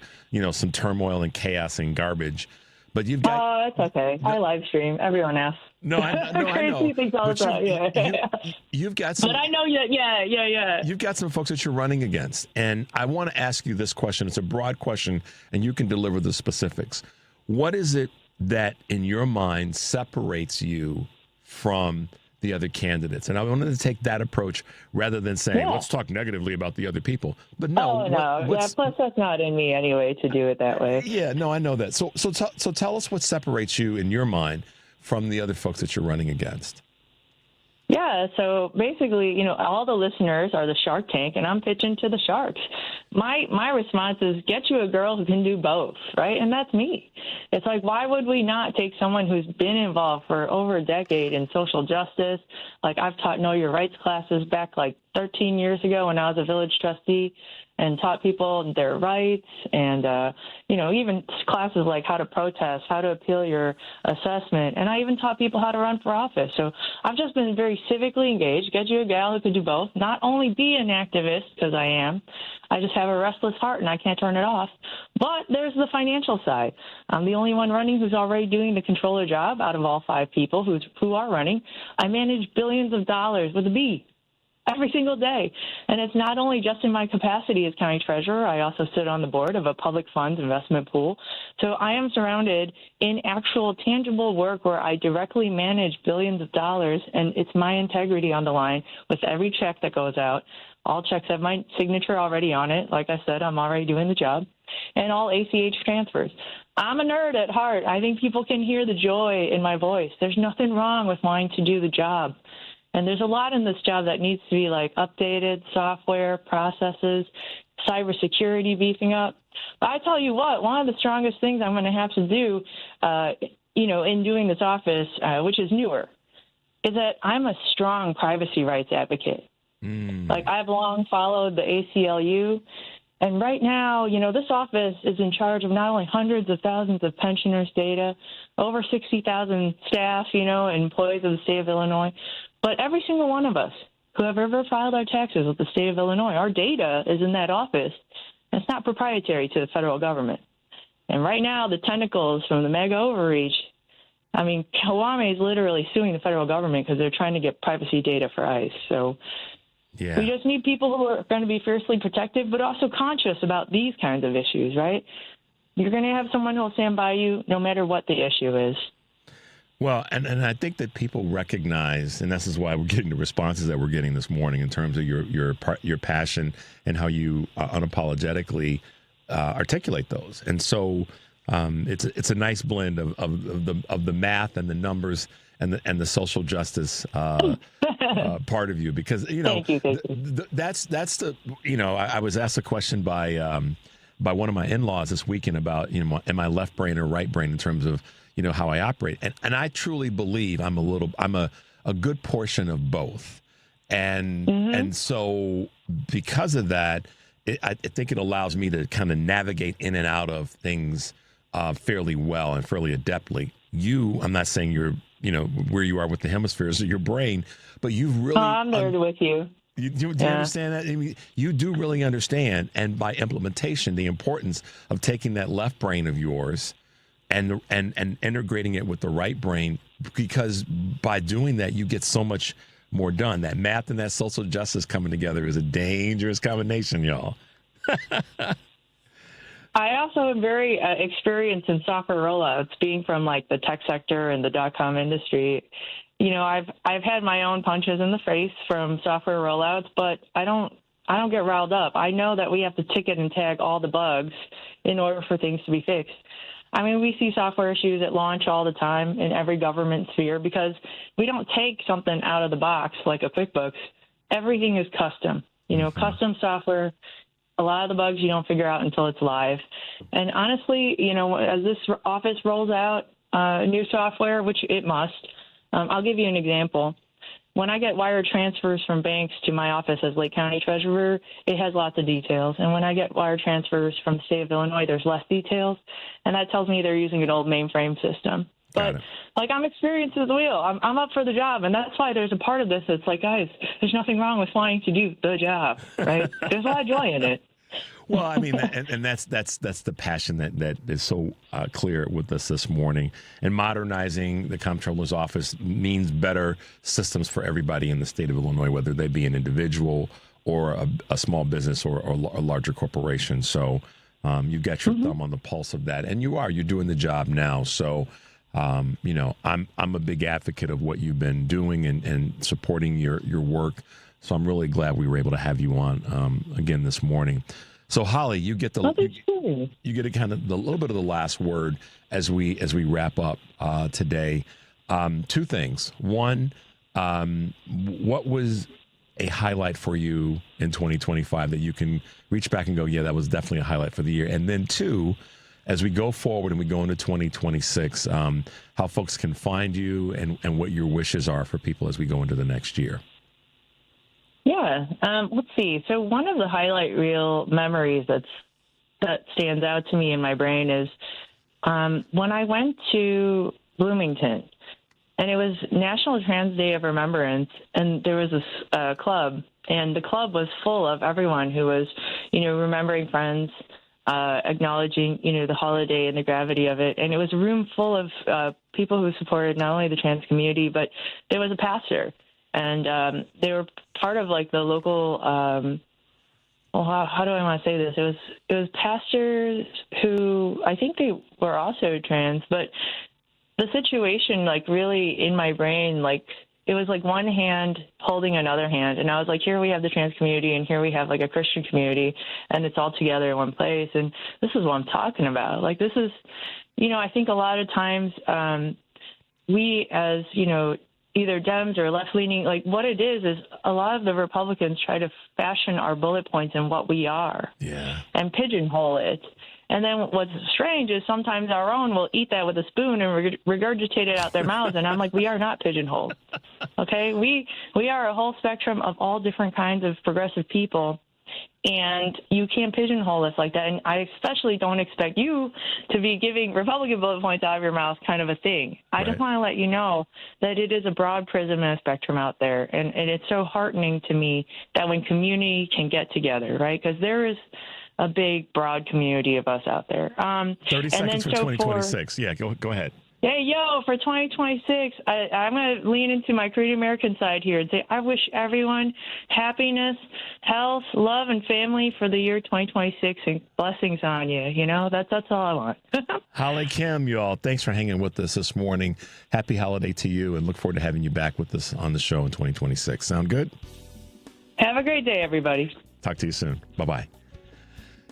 turmoil and chaos and garbage. But you've got. Oh, it's okay. I live stream. Everyone asks. No, I know. Things all the time. You've got some. But I know you. Yeah. You've got some folks that you're running against, and I want to ask you this question. It's a broad question, and you can deliver the specifics. What is it that, in your mind, separates you from the other candidates? And I wanted to take that approach rather than saying, let's talk negatively about the other people. But no. Plus that's not in me anyway to do it that way. Yeah, no, I know that. So tell us what separates you in your mind from the other folks that you're running against. Yeah, so basically, all the listeners are the Shark Tank, and I'm pitching to the sharks. My response is get you a girl who can do both, right? And that's me. It's like, why would we not take someone who's been involved for over a decade in social justice? Like, I've taught Know Your Rights classes back like 13 years ago when I was a village trustee, and taught people their rights, and even classes like how to protest, how to appeal your assessment, and I even taught people how to run for office. So I've just been very civically engaged. Get you a gal who could do both, not only be an activist, because I am, I just have a restless heart and I can't turn it off, but there's the financial side. I'm the only one running who's already doing the controller job out of all 5 people who are running. I manage billions of dollars with a B every single day. And it's not only just in my capacity as county treasurer, I also sit on the board of a public funds investment pool. So I am surrounded in actual tangible work where I directly manage billions of dollars, and it's my integrity on the line with every check that goes out. All checks have my signature already on it. Like I said, I'm already doing the job. And all ACH transfers. I'm a nerd at heart. I think people can hear the joy in my voice. There's nothing wrong with wanting to do the job. And there's a lot in this job that needs to be like updated, software, processes, cybersecurity beefing up. But I tell you what, one of the strongest things I'm going to have to do, in doing this office, which is newer, is that I'm a strong privacy rights advocate. Like, I've long followed the ACLU. And right now, this office is in charge of not only hundreds of thousands of pensioners' data, over 60,000 staff, and employees of the state of Illinois, but every single one of us who have ever filed our taxes with the state of Illinois, our data is in that office. It's not proprietary to the federal government. And right now, the tentacles from the mega overreach, Kawame is literally suing the federal government because they're trying to get privacy data for ICE. So we just need people who are going to be fiercely protective, but also conscious about these kinds of issues, right? You're going to have someone who will stand by you no matter what the issue is. Well, and I think that people recognize, and this is why we're getting the responses that we're getting this morning in terms of your passion and how you unapologetically articulate those. And so it's a nice blend of the math and the numbers and the social justice part of you, because Thank you. That's the I was asked a question by one of my in-laws this weekend about am I left brain or right brain in terms of how I operate. And I truly believe I'm a good portion of both. And so because of that, I think it allows me to kind of navigate in and out of things fairly well and fairly adeptly. I'm not saying you're, where you are with the hemispheres of your brain, but you've really... I'm there with you. Do you understand that? You do really understand, and by implementation, the importance of taking that left brain of yours and integrating it with the right brain, because by doing that, you get so much more done. That math and that social justice coming together is a dangerous combination, y'all. I also am very experienced in software rollouts, being from like the tech sector and the .com industry. I've had my own punches in the face from software rollouts, but I don't get riled up. I know that we have to ticket and tag all the bugs in order for things to be fixed. We see software issues at launch all the time in every government sphere because we don't take something out of the box like a QuickBooks. Everything is custom. Custom software. A lot of the bugs you don't figure out until it's live. And honestly, as this office rolls out new software, which it must, I'll give you an example. When I get wire transfers from banks to my office as Lake County Treasurer, it has lots of details. And when I get wire transfers from the state of Illinois, there's less details. And that tells me they're using an old mainframe system. But, I'm experienced as the wheel. I'm up for the job. And that's why there's a part of this that's like, guys, there's nothing wrong with wanting to do the job, right? There's a lot of joy in it. Well, and that's the passion that is so clear with us this morning. And modernizing the comptroller's office means better systems for everybody in the state of Illinois, whether they be an individual or a small business or a larger corporation. So you've got your thumb on the pulse of that, and you're doing the job now. So I'm a big advocate of what you've been doing and supporting your work. So I'm really glad we were able to have you on again this morning. So Holly, you get you get a kind of the little bit of the last word as we wrap up today. Two things. One, What was a highlight for you in 2025 that you can reach back and go, yeah, that was definitely a highlight for the year? And then 2, as we go forward and we go into 2026, how folks can find you and what your wishes are for people as we go into the next year. Yeah, let's see. So one of the highlight reel memories that stands out to me in my brain is when I went to Bloomington, and it was National Trans Day of Remembrance, and there was this club, and the club was full of everyone who was, remembering friends, acknowledging, the holiday and the gravity of it. And it was a room full of people who supported not only the trans community, but there was a pastor. And they were part of, like, the local, how do I want to say this? It was pastors who, I think they were also trans, but the situation, like, really in my brain, like, it was like one hand holding another hand. And I was like, here we have the trans community, and here we have, like, a Christian community, and it's all together in one place. And this is what I'm talking about. Like, this is, I think a lot of times we as, either Dems or left-leaning, like, what it is a lot of the Republicans try to fashion our bullet points in what we are and pigeonhole it. And then what's strange is sometimes our own will eat that with a spoon and regurgitate it out their mouths. And I'm like, we are not pigeonholed. Okay? We are a whole spectrum of all different kinds of progressive people. And you can't pigeonhole us like that. And I especially don't expect you to be giving Republican bullet points out of your mouth kind of a thing. I just want to let you know that it is a broad prism and a spectrum out there. And it's so heartening to me that when community can get together, right? Because there is a big, broad community of us out there. 30 seconds for 2026. Yeah, go ahead. Hey, for 2026, I'm going to lean into my Korean American side here and say I wish everyone happiness, health, love, and family for the year 2026, and blessings on you. That's all I want. Holly Kim, y'all, thanks for hanging with us this morning. Happy holiday to you, and look forward to having you back with us on the show in 2026. Sound good? Have a great day, everybody. Talk to you soon. Bye-bye.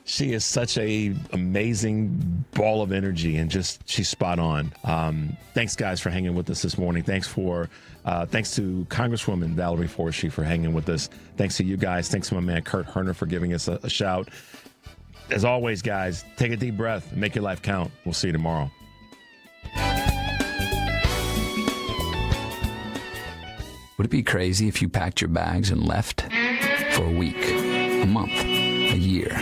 She is such a amazing ball of energy, and she's spot on. Thanks, guys, for hanging with us this morning. Thanks to Congresswoman Valerie Foushee for hanging with us. Thanks to you guys. Thanks to my man Kurt Herner for giving us a shout. As always, guys, take a deep breath and make your life count. We'll see you tomorrow. Would it be crazy if you packed your bags and left for a week, a month, a year?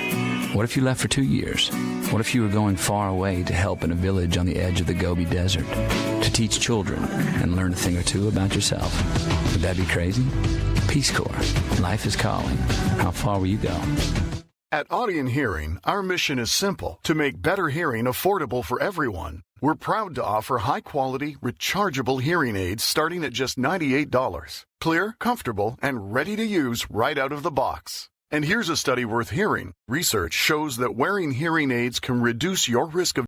What if you left for 2 years? What if you were going far away to help in a village on the edge of the Gobi Desert, to teach children and learn a thing or two about yourself? Would that be crazy? Peace Corps. Life is calling. How far will you go? At Audion Hearing, our mission is simple: to make better hearing affordable for everyone. We're proud to offer high-quality, rechargeable hearing aids starting at just $98. Clear, comfortable, and ready to use right out of the box. And here's a study worth hearing. Research shows that wearing hearing aids can reduce your risk of